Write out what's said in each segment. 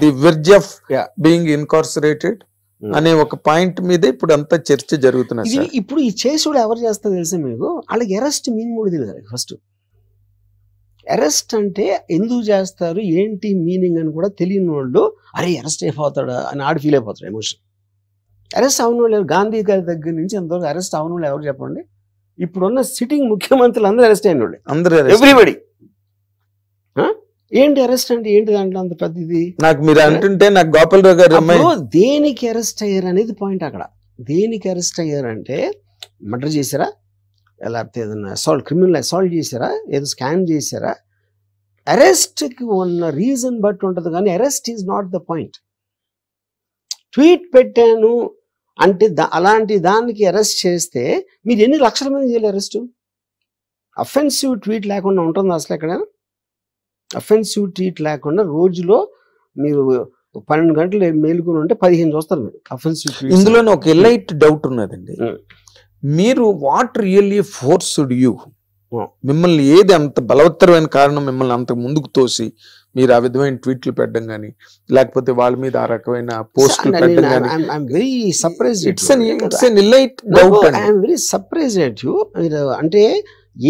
The verge of being incorporated అనే ఒక point మీద ఇప్పుడు అంతా చర్చ జరుగుతున్నది సార్. ఇప్పుడు ఈ చేసుడు ఎవరు చేస్తారు తెలుసా మీకు? వాళ్ళకి అరెస్ట్ మీనింగ్ కూడా తెలియదు. ఫస్ట్ అరెస్ట్ అంటే ఎందుకు చేస్తారు, ఏంటి మీనింగ్ అని కూడా తెలియని వాళ్ళు అరే అరెస్ట్ అయిపోతాడా అని ఆడు ఫీల్ అయిపోతాడు. ఎమోషన్ అరెస్ట్ అవన వాళ్ళు గాంధీ గారి దగ్గర నుంచి ఎంతవరకు అరెస్ట్ అవన వాళ్ళు ఎవరు చెప్పండి? ఇప్పుడున్న సిట్టింగ్ ముఖ్యమంత్రులు అందరూ అరెస్ట్ అయిన వాళ్ళు, అందరూ ఎవ్రీబడి. ఏంటి అరెస్ట్ అంటే ఏంటి దాంట్లో అంత పెద్దది? నాకు మీరు అంటుంటే నాకు గోపాలరావు గారు దేనికి అరెస్ట్ అయ్యారు అనేది పాయింట్ అక్కడ. దేనికి అరెస్ట్ అయ్యారంటే మర్డర్ చేశారా, లేకపోతే ఏదన్నా అసాల్ట్, క్రిమినల్ అసాల్ట్ చేశారా, ఏదో స్కామ్ చేశారా? అరెస్ట్కి ఉన్న రీజన్ బట్టి ఉంటుంది, కానీ arrest is not the point. Tweet పెట్టాను అంటే అలాంటి దానికి అరెస్ట్ చేస్తే మీరు ఎన్ని లక్షల మంది చేయాలి అరెస్టు? అఫెన్సివ్ ట్వీట్ లేకుండా ఉంటుంది అసలు ఎక్కడైనా? అఫెన్సివ్ ట్వీట్ లేకుండా రోజులో మీరు 12 గంటలు మేలుకుని ఉంటే 15 చూస్తారు మీరు అఫెన్సివ్ ట్వీట్. ఇందులోనే ఒక ఎలైట్ డౌట్ ఉన్నదండి. మీరు వాట్ రియల్లీ ఫోర్స్డ్ యూ, మిమ్మల్ని ఏది అంత బలవత్తరమైన కారణం మిమ్మల్ని అంత ముందుకు తోసి మీరు ఆ విధమైన ట్వీట్లు పెట్టడం కానీ, లేకపోతే వాళ్ళ మీద ఆ రకమైన పోస్టులు పెట్టడం కానీ? అంటే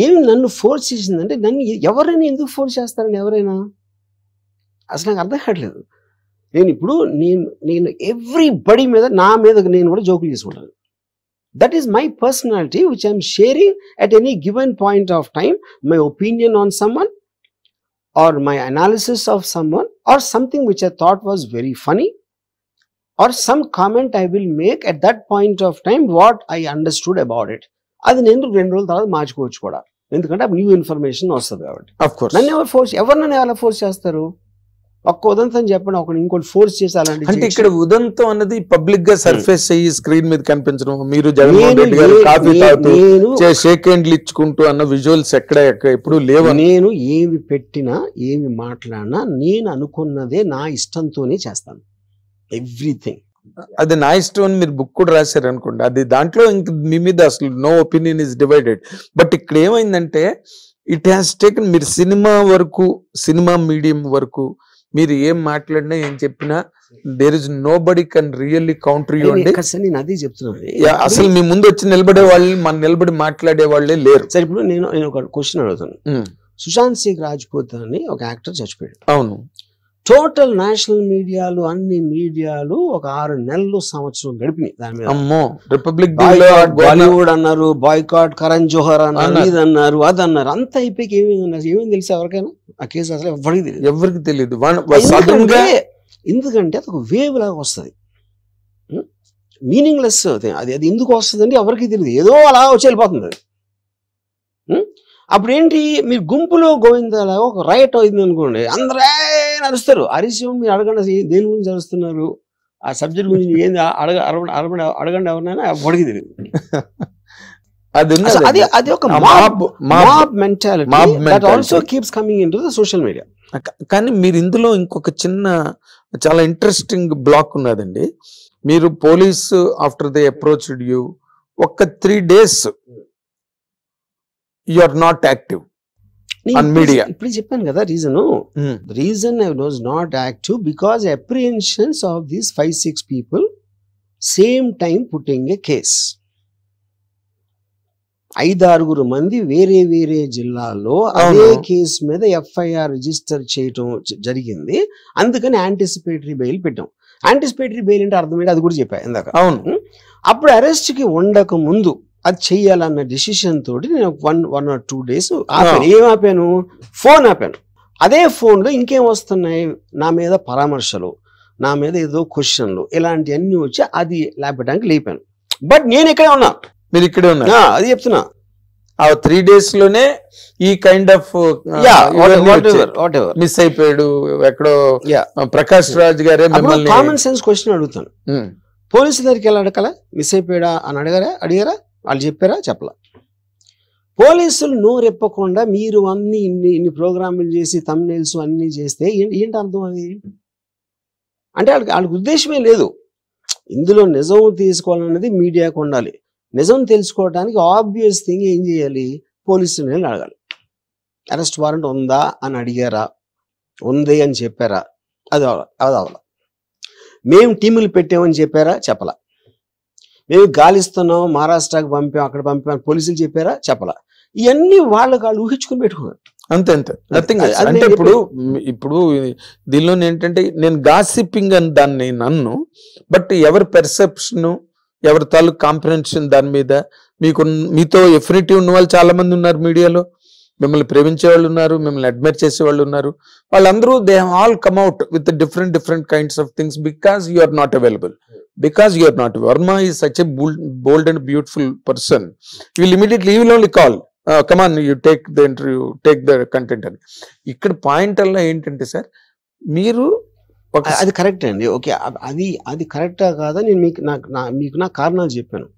ఏమి నన్ను ఫోర్స్ చేసిందంటే, నన్ను ఎవరైనా ఎందుకు ఫోర్స్ చేస్తారని ఎవరైనా అసలు నాకు అర్థం కావట్లేదు. నేను ఇప్పుడు నేను ఎవ్రీబడి మీద నా మీద నేను కూడా జోకులు చేసుకుంటాను. That is my personality which I am sharing at any given point of time, my opinion on someone or my analysis of someone or something which I thought was very funny or some comment I will make at that point of time what I understood about it. అది నేను 2 రోజుల తర్వాత మార్చుకోవచ్చు కూడా, ఎందుకంటే new information వస్తుంది కాబట్టి. నన్ను ఎవరు ఎలా ఫోర్స్ చేస్తారు? ఒక్క ఉదంతం చెప్పండి, ఒక ఇంకోటి ఫోర్స్ చేసి అలాంటి. అంటే ఇక్కడ ఉదంతం అన్నది పబ్లిక్ గా సర్ఫేస్ అయ్యి స్క్రీన్ మీద కనిపించడం, మీరు జగన్మోహన్ రెడ్డి గారు కాఫీ తాగుతూ షేక్ హ్యాండ్లు ఇచ్చుకుంటూ అన్న విజువల్స్ ఎక్కడ ఎప్పుడు లేవు. నేను ఏమి పెట్టినా ఏమి మాట్లాడినా నేను అనుకున్నదే నా ఇష్టంతోనే చేస్తాను, ఎవ్రీథింగ్. అది నా ఇష్టం అని మీరు బుక్ కూడా రాశారు అనుకోండి, అది దాంట్లో ఇంక మీ మీద అసలు no opinion is divided. But ఇక్కడ ఏమైందంటే ఇట్ హ్యాస్ టేకన్, మీరు సినిమా వరకు, సినిమా మీడియం వరకు మీరు ఏం మాట్లాడినా ఏం చెప్పినా there is nobody can really counter you అండి. నేను అదే చెప్తున్నాను, అసలు మీ ముందు వచ్చి నిలబడే వాళ్ళు, మన నిలబడి మాట్లాడే వాళ్ళే లేరు. సరే ఇప్పుడు నేను ఒక క్వశ్చన్ అడుగుతాను. సుశాంత్ సింగ్ రాజ్పూత్ అని ఒక యాక్టర్ చచ్చిపోయాడు. అవును. టోటల్ నేషనల్ మీడియాలు, అన్ని మీడియాలు ఒక 6 నెలలు సంవత్సరం గడిపినాయి దాని మీద. అమ్మో, రిపబ్లిక్ బాలీవుడ్ అన్నారు, బాయ్కాట్ కరణ్ జోహర్ అన్నారు, ఇది అన్నారు, అది అన్నారు. అంత అయిపోయి ఏమేమి తెలిసి ఎవరికైనా ఆ కేసు అసలు ఎవరికి తెలియదు. ఎందుకంటే అది ఒక వేవ్ లాగా వస్తుంది, మీనింగ్లెస్. అది ఎందుకు వస్తుంది అంటే ఎవరికి తెలియదు, ఏదో అలా వచ్చి వెళ్ళిపోతుంది అది. అప్పుడు ఏంటి, మీరు గుంపులో గోవిందలాగా ఒక రైట్ అయింది అనుకోండి, అందరూ నడుస్తారు. అరిసి మీరు అడగండి దేని గురించి అరుస్తున్నారు, ఆ సబ్జెక్ట్ గురించి ఏంది అడగండి ఎవరినైనా ఎవరికి తెలియదు. అది ఒక mob mentality that also keeps coming into the social media. కానీ మీరు ఇందులో ఇంకొక చిన్న చాలా ఇంట్రెస్టింగ్ బ్లాక్ ఉన్నదండి. మీరు police after they approached you, ఒక్క 3 days you are not active on media. ఇప్పుడు చెప్పాను కదా reason I was not active because apprehensions of these 5-6 people same time putting a case. 5-6 మంది వేరే వేరే జిల్లాల్లో అదే కేసు మీద FIR రిజిస్టర్ చేయటం జరిగింది. అందుకని యాంటిసిపేటరీ బెయిల్ పెట్టాం. యాంటిసిపేటరీ బెయిల్ అంటే అర్థం ఏంటి అది కూడా చెప్పా ఇందాక. అవును. అప్పుడు అరెస్ట్ కి ఉండక ముందు అది చెయ్యాలన్న డిసిషన్ తోటి నేను 1 or 2 days ఆపాను. ఏం ఆపాను? ఫోన్ ఆపాను. అదే ఫోన్లో ఇంకేం వస్తున్నాయి, నా మీద పరామర్శలు, నా మీద ఏదో క్వశ్చన్లు, ఇలాంటివన్నీ వచ్చి అది లేపడానికి లేపాను. బట్ నేను ఇక్కడే ఉన్నా, మీరు ఇక్కడే ఉన్నా, అది చెప్తున్నా. ఆ 3 days లోనే ఈ కైండ్ ఆఫ్ మిస్ అయిపోయాడు ఎక్కడో ప్రకాష్ రాజ్ గారే. కామన్ సెన్స్ క్వశ్చన్ అడుగుతాను, పోలీసుల దగ్గరికి ఎలా అడగాల, మిస్ అయిపోయాడా అని అడిగారా? వాళ్ళు చెప్పారా? చెప్పలా. పోలీసులు నోరెప్పకుండా మీరు ఇన్ని ప్రోగ్రాములు చేసి థంబ్నెయిల్స్ అన్ని చేస్తే ఏంటి అర్థం? అది అంటే వాళ్ళకి ఉద్దేశమే లేదు. ఇందులో నిజం తీసుకోవాలన్నది మీడియాకు ఉండాలి. నిజం తెలుసుకోవడానికి ఆబ్వియస్ థింగ్ ఏం చేయాలి, పోలీసులు అడగాలి. అరెస్ట్ వారెంట్ ఉందా అని అడిగారా, ఉంది అని చెప్పారా, అది అవల. మేము టీములు పెట్టామని చెప్పారా? చెప్పలా. మేము గాలిస్తున్నాం, మహారాష్ట్రకి పంపాం, అక్కడ పంపాం, పోలీసులు చెప్పారా? చెప్పలా. ఇవన్నీ వాళ్ళు ఊహించుకుని పెట్టుకున్నారు. అంతే నథింగ్. అంటే ఇప్పుడు దీనిలో ఏంటంటే నేను గాసిపింగ్ అని దాన్ని నన్ను, బట్ ఎవరి పెర్సెప్షన్, ఎవరి తాలూకు కాంప్రహెన్షన్ దాని మీద మీతో ఎఫినిటీ ఉన్న వాళ్ళు చాలా మంది ఉన్నారు మీడియాలో. మిమ్మల్ని ప్రేమించే వాళ్ళు ఉన్నారు, మిమ్మల్ని అడ్మైర్ చేసే వాళ్ళు ఉన్నారు. వాళ్ళందరూ they all come out with different kinds of things because you are not available. Because you are not. Verma is such a bold and beautiful person. You will only call. Come on, you take the interview, take the content అని. ఇక్కడ point అలా ఏంటంటే sir, మీరు అది correct అండి. Okay, అది కరెక్టా కాదా నేను మీకు నా కారణాలు చెప్పాను.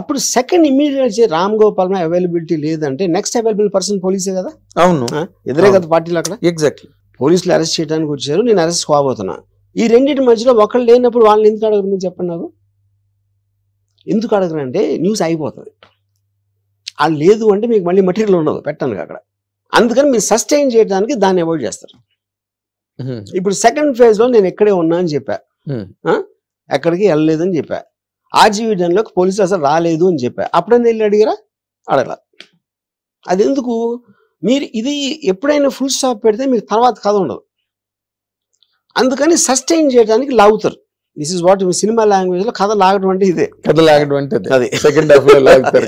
అప్పుడు second immediate Ram Gopal availability లేదంటే నెక్స్ట్ అవైలబుల్ పర్సన్ పోలీసే కదా. అవును, ఎదురే కదా పార్టీలు అక్కడ. ఎగ్జాక్ట్లీ. పోలీసులు అరెస్ట్ చేయడానికి వచ్చారు, నేను అరెస్ట్ కాబోతున్నా. ఈ రెండింటి మధ్యలో ఒకళ్ళు లేనప్పుడు వాళ్ళని ఎందుకు అడగరు? మీరు చెప్పండి నాకు. ఎందుకు అడగరంటే న్యూస్ అయిపోతుంది. వాళ్ళు లేదు అంటే మీకు మళ్ళీ మెటీరియల్ ఉండదు పెట్టడానికి అక్కడ. అందుకని మీరు సస్టైన్ చేయడానికి దాన్ని అవాయిడ్ చేస్తారు. ఇప్పుడు సెకండ్ ఫేజ్ లో నేను ఎక్కడే ఉన్నా అని చెప్పా, ఎక్కడికి వెళ్ళలేదని చెప్పా. ఆర్జీవీడన్లోకి పోలీసులు అసలు రాలేదు అని చెప్పా. అప్పుడైనా వెళ్ళి అడిగారా? అడగల. అది ఎందుకు? మీరు ఇది ఎప్పుడైనా ఫుల్ స్టాప్ పెడితే మీకు తర్వాత కథ ఉండదు. అందుకని సస్టైన్ చేయడానికి లాగుతారు. This is what cinema language లో కథ లాగడం అంటే ఇదే. కథ లాగడం అంటే అది సెకండ్ హాఫ్ లో లాగుతారు.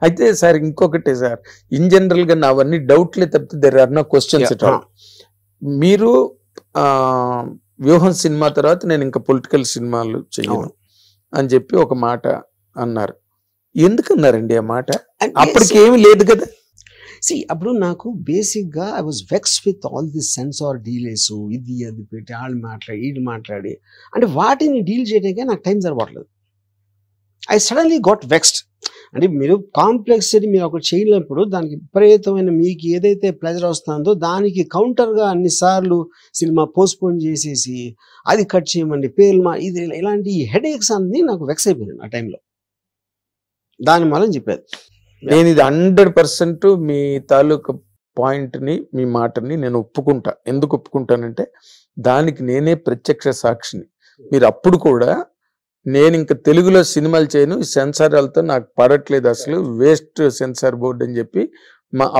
అయితే సార్ ఇంకొకటి సార్, ఇన్ జనరల్ గా అవన్నీ డౌట్లే తప్పితే there are no questions at all. మీరు వ్యూహం సినిమా తర్వాత నేను ఇంకా పొలిటికల్ సినిమాలు చెయ్యను అని చెప్పి ఒక మాట అన్నారు. ఎందుకన్నారండి ఆ మాట? అప్పటికి ఏమి లేదు కదా. అప్పుడు నాకు బేసిక్గా I was vexed with all this censor delays, ఇది అది పెట్టి వాళ్ళు మాట్లాడి అంటే వాటిని డీల్ చేయడానికే నాకు టైం సరిపోవట్లేదు. I suddenly got vexed. అంటే మీరు కాంప్లెక్సిటీ మీరు ఒకటి చేయలేనప్పుడు దానికి విపరీతమైన మీకు ఏదైతే ప్లెజర్ వస్తుందో దానికి కౌంటర్గా అన్నిసార్లు సినిమా పోస్ట్పోన్ చేసేసి అది కట్ చేయమండి పేర్లు ఇది ఇలాంటి హెడేక్స్ అన్ని నాకు వెక్స్ అయిపోయింది ఆ టైంలో. దాని వల్ల చెప్పేది నేను ఇది 100% మీ తాలూకు పాయింట్ని, మీ మాటని నేను ఒప్పుకుంటా. ఎందుకు ఒప్పుకుంటానంటే దానికి నేనే ప్రత్యక్ష సాక్షిని. మీరు అప్పుడు కూడా నేను ఇంకా తెలుగులో సినిమాలు చేయను, ఈ సెన్సార్లతో నాకు పడట్లేదు, అసలు వేస్ట్ సెన్సార్ బోర్డు అని చెప్పి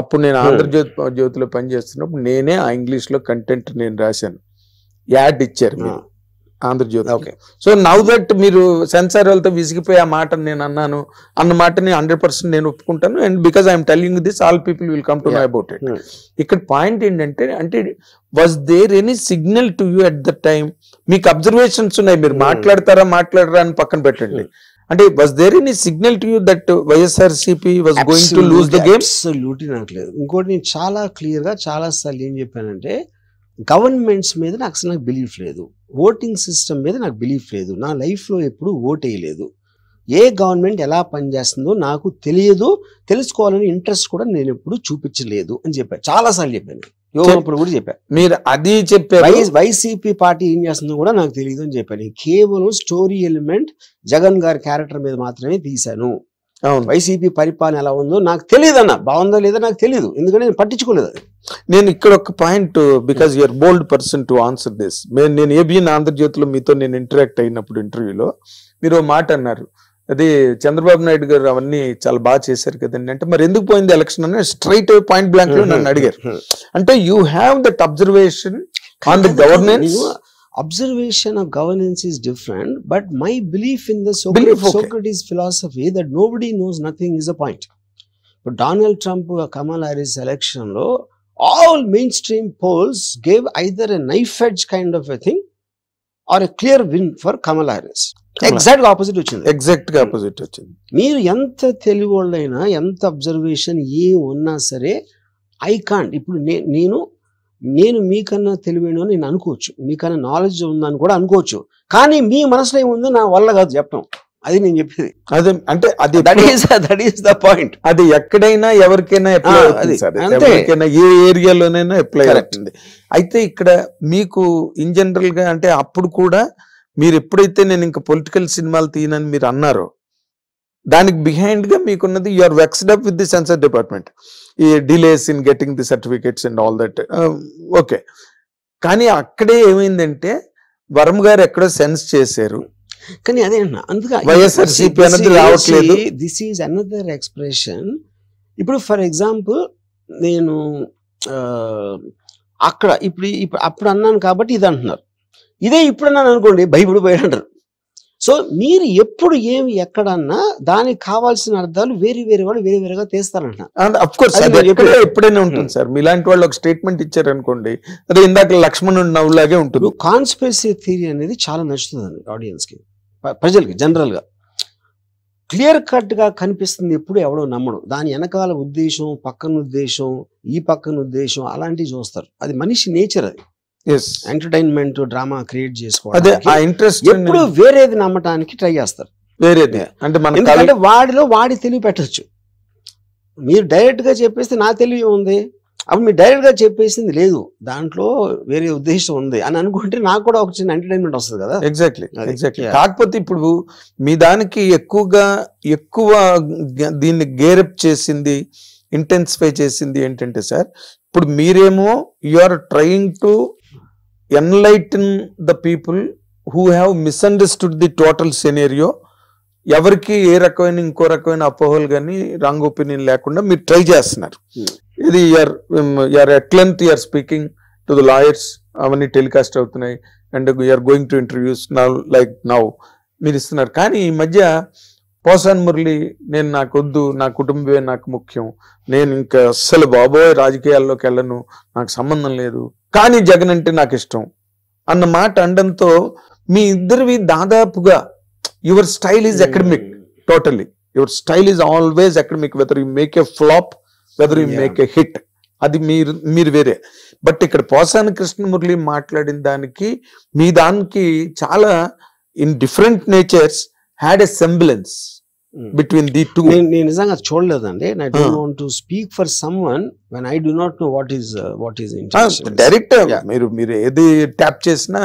అప్పుడు నేను ఆంధ్రజ్యోతిలో పనిచేస్తున్నప్పుడు నేనే ఆ ఇంగ్లీష్లో కంటెంట్ నేను రాశాను. యాడ్ ఇచ్చారు మీరు Andhrajyothy. Okay, so now that మీరు సెన్సార్ వాళ్ళతో విసిగిపోయి ఆ మాట నేను అన్నాను అన్న మాటని 100% నేను ఒప్పుకుంటాను. And because I'm telling this all people will come to know about it. ఇక్కడ పాయింట్ ఏంటంటే, అంటే was there any signal to you at the time? మీకు అబ్జర్వేషన్స్ ఉన్నాయి, మీరు మాట్లాడరా అని పక్కన పెట్టండి. అంటే was there any signal to you that YSRCP was going to lose the game? Absolutely నాకు లేదు. ఇంకోటి నేను చాలా క్లియర్గా చాలా సార్లు ఏం చెప్పానంటే, గవర్నమెంట్స్ మీద నాకు బిలీఫ్ లేదు, ఓటింగ్ సిస్టమ్ మీద నాకు బిలీఫ్ లేదు, నా లైఫ్లో ఎప్పుడు ఓట్ వేయలేదు, ఏ గవర్నమెంట్ ఎలా పనిచేస్తుందో నాకు తెలియదు, తెలుసుకోవాలని ఇంట్రెస్ట్ కూడా నేను ఎప్పుడు చూపించలేదు అని చెప్పాను. చాలాసార్లు చెప్పాను, యోగప్పుడు కూడా చెప్పాను. మీరు అది చెప్పారు. వైసీపీ పార్టీ ఏం చేస్తుందో కూడా నాకు తెలియదు అని చెప్పాను. కేవలం స్టోరీ ఎలిమెంట్ జగన్ గారి క్యారెక్టర్ మీద మాత్రమే తీశాను. అవును, వైసీపీ పరిపాలన ఎలా ఉందో నాకు తెలియదు అన్న, బాగుందో లేదో నాకు తెలియదు, ఎందుకంటే నేను పట్టించుకోలేదు అది. నేను ఇక్కడ ఒక point, because you're bold person to answer this. నేను ఏబిఎన్ ఆంధ్రజ్యోతిలో మీతో నేను ఇంటరాక్ట్ అయినప్పుడు ఇంటర్వ్యూలో మీరు మాట అన్నారు, అది చంద్రబాబు నాయుడు గారు అవన్నీ చాలా బాగా చేశారు కదండి అంటే, మరి ఎందుకు పోయింది ఎలక్షన్ అని స్ట్రైట్ పాయింట్ బ్లాంక్ లో నన్ను అడిగారు. అంటే you have that observation on the governance. Observation of governance is different, but my belief in the Socrates philosophy that nobody knows nothing is a point. But Donald Trump or Kamala Harris election lo, all mainstream polls gave either a knife edge kind of a thing or a clear win for Kamala Harris. Exact opposite వచ్చింది. Exact opposite వచ్చింది. మీరు ఎంత తెలివివాళ్ళైనా ఎంత observation ఏ ఉన్నా సరే I can't. ఇప్పుడు నేను మీకన్నా తెలివైన నేను అనుకోవచ్చు, మీకన్నా నాలెడ్జ్ ఉందని కూడా అనుకోవచ్చు, కానీ మీ మనసులో ఏముందో నా వల్ల కాదు చెప్పడం. అది నేను చెప్పేది. అదే అంటే అది దట్ ఈస్ ద పాయింట్. అది ఎక్కడైనా ఎవరికైనా అప్లై అవుతుంది సార్, ఎవరికైనా ఏ ఏరియాలోనైనా అప్లై అవుతుంది. అయితే ఇక్కడ మీకు ఇన్ జనరల్ గా అంటే అప్పుడు కూడా మీరు ఎప్పుడైతే నేను ఇంకా పొలిటికల్ సినిమాలు తీయనని మీరు అన్నారో, దానికి బిహైండ్ గా మీకున్నది you are vexed up with the censor department, ఈ delays in getting the certificates and all that. Okay, కానీ అక్కడే ఏమైందంటే వరం గారు ఎక్కడో సెన్స్ చేశారు, కానీ అదే అందుకే వైఎస్ఆర్సీపీ అన్నది రావట్లేదు. This is another expression. ఇప్పుడు ఫర్ ఎగ్జాంపుల్ నేను అక్కడ ఇప్పుడు అప్పుడు అన్నాను కాబట్టి ఇది అంటున్నారు, ఇదే ఇప్పుడు అన్నాను అనుకోండి బైబిల్ బయట అంటారు. సో మీరు ఎప్పుడు ఏమి ఎక్కడన్నా దానికి కావాల్సిన అర్థాలు వేరే వేరే వాళ్ళు వేరే వేరేగా తీస్తారంట. అఫ్ కోర్స్ ఎప్పుడైనా ఉంటుంది సార్. మీలాంటి వాళ్ళు ఒక స్టేట్మెంట్ ఇచ్చారు అనుకోండి, అదే ఇందాక లక్ష్మణుడు నవ్వులాగే ఉంటుంది. కాన్స్పిరసీ థియరీ అనేది చాలా నచ్చుతుందండి ఆడియన్స్ కి, ప్రజలకి జనరల్ గా క్లియర్ కట్ గా కనిపిస్తుంది. ఎప్పుడు ఎవడో నమ్మడు, దాని వెనకాల ఉద్దేశం, పక్కన ఉద్దేశం, ఈ పక్కన ఉద్దేశం అలాంటివి చూస్తారు. అది మనిషి నేచర్. అది ఎంటర్టైన్మెంట్ డ్రామా క్రియేట్ చేసుకోవాలి. ఎప్పుడు వేరేది నమ్మటానికి ట్రై చేస్తారు. వేరేది అంటే ఎందుకంటే వాడిలో వాడి తెలివి పెట్టచ్చు. మీరు డైరెక్ట్ గా చెప్పేస్తే నా తెలివి ఉంది, అప్పుడు మీరు డైరెక్ట్ గా చెప్పేసింది లేదు, దాంట్లో వేరే ఉద్దేశం ఉంది అని అనుకుంటే నాకు కూడా ఒక చిన్న ఎంటర్టైన్మెంట్ వస్తుంది కదా. ఎగ్జాక్ట్లీ. కాకపోతే ఇప్పుడు మీ దానికి ఎక్కువ దీన్ని గేరప్ చేసింది, ఇంటెన్సిఫై చేసింది ఏంటంటే సార్, ఇప్పుడు మీరేమో you are trying to enlighten the people who have misunderstood the total scenario. ఎవరికి ఏ రకమైన ఇంకో రకమైన అపోహలు కానీ రాంగ్ ఒపీనియన్ లేకుండా మీరు ట్రై చేస్తున్నారు. ఇది you're at length you're speaking to the lawyers, అవన్నీ టెలికాస్ట్ అవుతున్నాయి. And you're going to interviews now మీరు ఇస్తున్నారు. కానీ ఈ మధ్య పోసాన్ మురళి, నేను నాకు వద్దు, నా కుటుంబమే నాకు ముఖ్యం, నేను ఇంకా అస్సలు బాబోయ్ రాజకీయాల్లోకి వెళ్ళను, నాకు సంబంధం లేదు, కానీ జగన్ అంటే నాకు ఇష్టం అన్న మాట అనడంతో మీ ఇద్దరివి దాదాపుగా your style is academic. Totally your style is always academic, whether you make a flop, whether you make a hit, అది మీరు వేరే. బట్ ఇక్కడ పోసాని కృష్ణమురళి మాట్లాడిన దానికి మీ దానికి చాలా in different natures had a semblance between the two. నేను నిజంగా చూడలేదండి. I don't want to speak for someone when I do not know what is intention. Direct మీరు ఏది ట్యాప్ చేసినా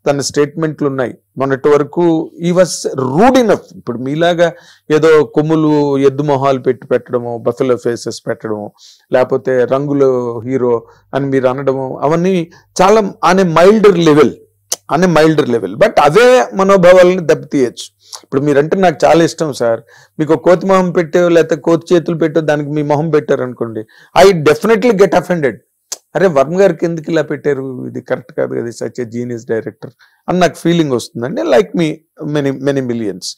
తన స్టేట్మెంట్లు ఉన్నాయి. మొన్నటి వరకు ఈ వాస్ రూడ్ ఇనఫ్. ఇప్పుడు మీలాగా ఏదో కొమ్ములు ఎద్దు మొహాలు పెట్టడము, బఫెలో ఫేసెస్ పెట్టడము, లేకపోతే రంగులు హీరో అని మీరు అనడము, అవన్నీ చాలా అనే మైల్డర్ లెవెల్. బట్ అవే మనోభావాలని దెబ్బతీయచ్చు. ఇప్పుడు మీరంటే నాకు చాలా ఇష్టం సార్, మీకు కోతి మొహం పెట్టో లేకపోతే కోతి చేతులు పెట్టో దానికి మీ మొహం పెట్టారు అనుకోండి, ఐ డెఫినెట్లీ గెట్ అఫెండెడ్. అరే వర్మ గారికి ఎందుకు ఇలా పెట్టారు, ఇది కరెక్ట్ కాదు కదా, సచ్ ఎ జీనియస్ డైరెక్టర్ అని నాకు ఫీలింగ్ వస్తుందండి. Like me many millions.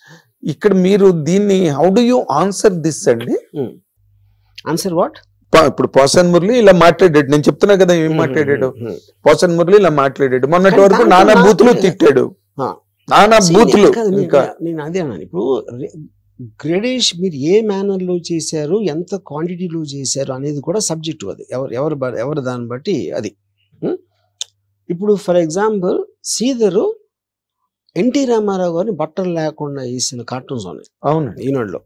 ఇక్కడ మీరు దీన్ని how do you answer this అండి? Answer what? ఇప్పుడు పోసాన్ మురళి ఇలా మాట్లాడాడు, నేను చెప్తున్నా కదా ఏం మాట్లాడాడు. పోసాన్ మురళి ఇలా మాట్లాడాడు, మొన్నటి వరకు నానా బూతులు తిట్టాడు, నానా బూతులు. ఇంకా నేను అదే అన్నాను, ఇప్పుడు గ్రేడేష్ మీరు ఏ మేనర్ లో చేశారు, ఎంత క్వాంటిటీలో చేశారు అనేది కూడా సబ్జెక్ట్. అది ఎవరు దాన్ని బట్టి అది. ఇప్పుడు ఫర్ ఎగ్జాంపుల్ శ్రీధరు ఎన్టీ రామారావు గారిని బట్టలు లేకుండా వేసిన కార్టూన్స్ ఉన్నాయి. అవును, ఈనాడులో.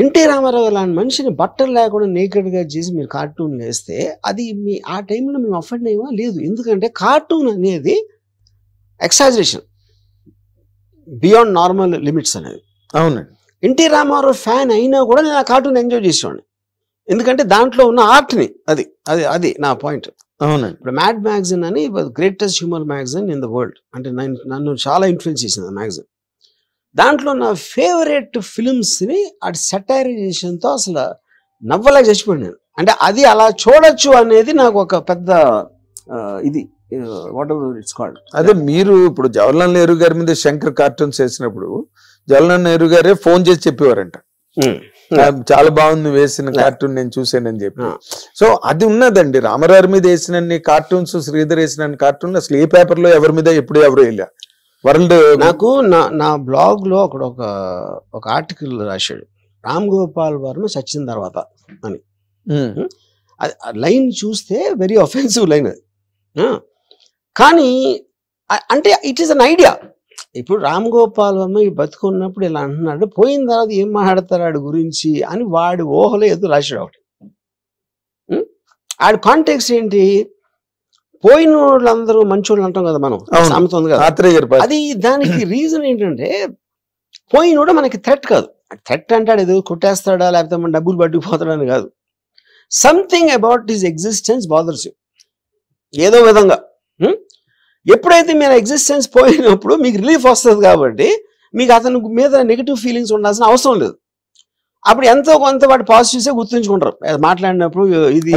ఎన్టీ రామారావు లాంటి మనిషిని బట్టలు లేకుండా నేకెడ్ గా చేసి మీరు కార్టూన్ వేస్తే అది ఆ టైంలో మేము అఫెండ్ అయ్యమా? లేదు. ఎందుకంటే కార్టూన్ అనేది ఎక్సాజరేషన్ బియాండ్ నార్మల్ లిమిట్స్ అనేది. అవునండి. ఎన్టీ రామారావు ఫ్యాన్ అయినా కూడా నేను ఆ కార్టూన్ ఎంజాయ్ చేసేవాడిని, ఎందుకంటే దాంట్లో ఉన్న ఆర్ట్ని. అది నా పాయింట్. అవునండి. ఇప్పుడు మ్యాడ్ మ్యాగజైన్ అని greatest humour magazine in the world, అంటే నన్ను చాలా ఇన్ఫ్లుయెన్స్ చేసింది ఆ మ్యాగజైన్. దాంట్లో నా ఫేవరెట్ ఫిల్మ్స్ని అటు సెటైరైజేషన్తో అసలు నవ్వలేక చచ్చిపోయాను నేను. అంటే అది అలా చూడొచ్చు అనేది నాకు ఒక పెద్ద ఇది వాట్ ఎవర్ ఇట్స్ కాల్డ్. అదే మీరు ఇప్పుడు జవహర్లాల్ నెహ్రూ గారి మీద శంకర్ కార్టూన్స్ వేసినప్పుడు జవహర్లాల్ నెహ్రూ గారే ఫోన్ చేసి చెప్పేవారంట, చాలా బాగుంది వేసిన కార్టూన్, నేను చూసానని చెప్పి. సో అది ఉన్నదండి. రామారావు మీద వేసిన కార్టూన్స్, శ్రీధర్ వేసిన కార్టూన్ అసలు ఏ పేపర్ లో ఎవరి మీద ఎప్పుడు ఎవరు వెళ్ళా వరల్డ్. నాకు నా బ్లాగ్ లో అక్కడ ఒక ఆర్టికల్ రాశాడు, రామ్ గోపాల్ వర్మ చచ్చిన తర్వాత అని. లైన్ చూస్తే వెరీ అఫెన్సివ్ లైన్ అది. కానీ అంటే ఇట్ ఈస్ అన్ ఐడియా. ఇప్పుడు రామ్ గోపాల్ వర్మ బతుకున్నప్పుడు ఇలా అంటున్నాడు, పోయిన తర్వాత ఏం మాట్లాడతారు ఆడి గురించి అని వాడి ఊహలో ఏదో రాశాడు ఒకటి. ఆడి కాంటెక్స్ట్ ఏంటి, పోయిన వాళ్ళందరూ మంచోళ్ళు అంటాం కదా మనం, సామెత ఉంది కదా. అది దానికి రీజన్ ఏంటంటే పోయినోడు మనకి థ్రెట్ కాదు. థ్రెట్ అంటాడు ఏదో కొట్టేస్తాడా లేకపోతే మన డబ్బులు పట్టుకుపోతాడని కాదు. Something about his existence bothers you. ఏదో విధంగా. ఎప్పుడైతే మీరు ఎగ్జిస్టెన్స్ పోయినప్పుడు మీకు రిలీఫ్ వస్తుంది కాబట్టి మీకు అతని మీద నెగిటివ్ ఫీలింగ్స్ ఉండాల్సిన అవసరం లేదు. అప్పుడు ఎంతో కొంత వాటి పాజిటివ్సే గుర్తుంచుకుంటారు మాట్లాడినప్పుడు. ఇది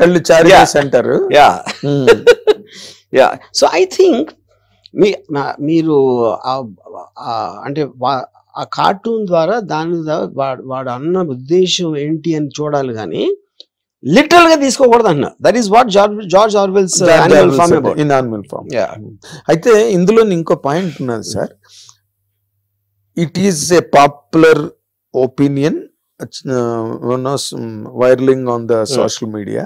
కళ్ళు చారేసి అంటారు. యా సో ఐ థింక్ మీరు అంటే ఆ కార్టూన్ ద్వారా దాని వాడు అన్న ఉద్దేశం ఏంటి అని చూడాలి కానీ లిటరల్ గా తీసుకోకూడదు అన్న. That is what George Orwell's Animal Farm about. In Animal Farm. అయితే ఇందులో ఇంకో పాయింట్ ఉన్నది sir. It is a popular opinion viraling on the social media.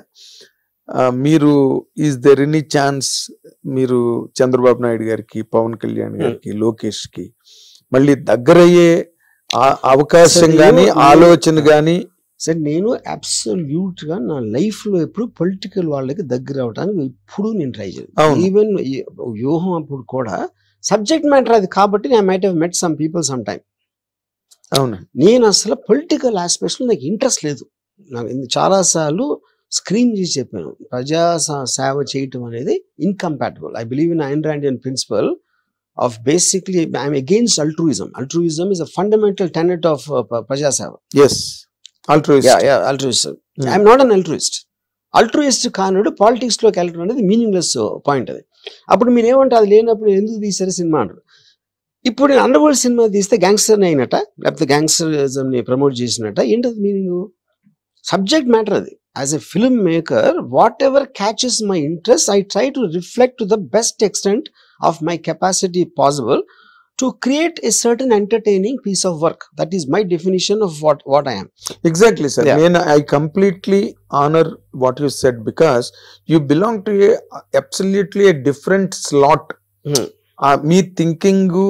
మీరు ఈజ్ దెర్ ఎనీ ఛాన్స్ మీరు చంద్రబాబు నాయుడు గారికి, పవన్ కళ్యాణ్ గారికి, లోకేష్ కి మళ్ళీ దగ్గరయ్యే అవకాశం గాని ఆలోచన గాని? సార్ నేను అబ్సల్యూట్ గా నా లైఫ్ లో ఎప్పుడు పొలిటికల్ వాళ్ళకి దగ్గర అవడానికి ఇప్పుడు నేను ట్రై చేయాలి. ఈవెన్ వ్యూహం అప్పుడు కూడా సబ్జెక్ట్ మ్యాటర్ అది కాబట్టి I might have met some people some time. అవును, నేను అసలు పొలిటికల్ ఆస్పెక్ట్స్ లో నాకు ఇంట్రెస్ట్ లేదు. నాకు చాలా సార్లు స్క్రీన్ చేసి చెప్పాను, ప్రజా సేవ చేయటం అనేది incompatible. I believe in Ayn Randian principle of basically I'm against altruism. Altruism is a fundamental tenet of praja seva. Yes, altruist. Yeah, altruism. I'm not an altruist. Altruist కానుడు పాలిటిక్స్ లోకి వెళ్ళడం అనేది మీనింగ్లెస్ పాయింట్. అది అప్పుడు మీరు ఏమంటారు, అది లేనప్పుడు ఎందుకు తీసారు సినిమా అంటారు. ఇప్పుడు నేను అండర్ వరల్డ్ సినిమా తీస్తే గ్యాంగ్స్టర్ అయినట్ట, లేకపోతే గ్యాంగ్స్టరిజం ని ప్రమోట్ చేసినట్ట, ఏంటది మీనింగ్? సబ్జెక్ట్ మ్యాటర్ అది. As a filmmaker, whatever catches my interest, I try to reflect to the best extent of my capacity possible to create a certain entertaining piece of work. That is my definition of what I am. Exactly, sir. Yeah. I completely honor what you said because you belong to absolutely a different slot. మీ thinking,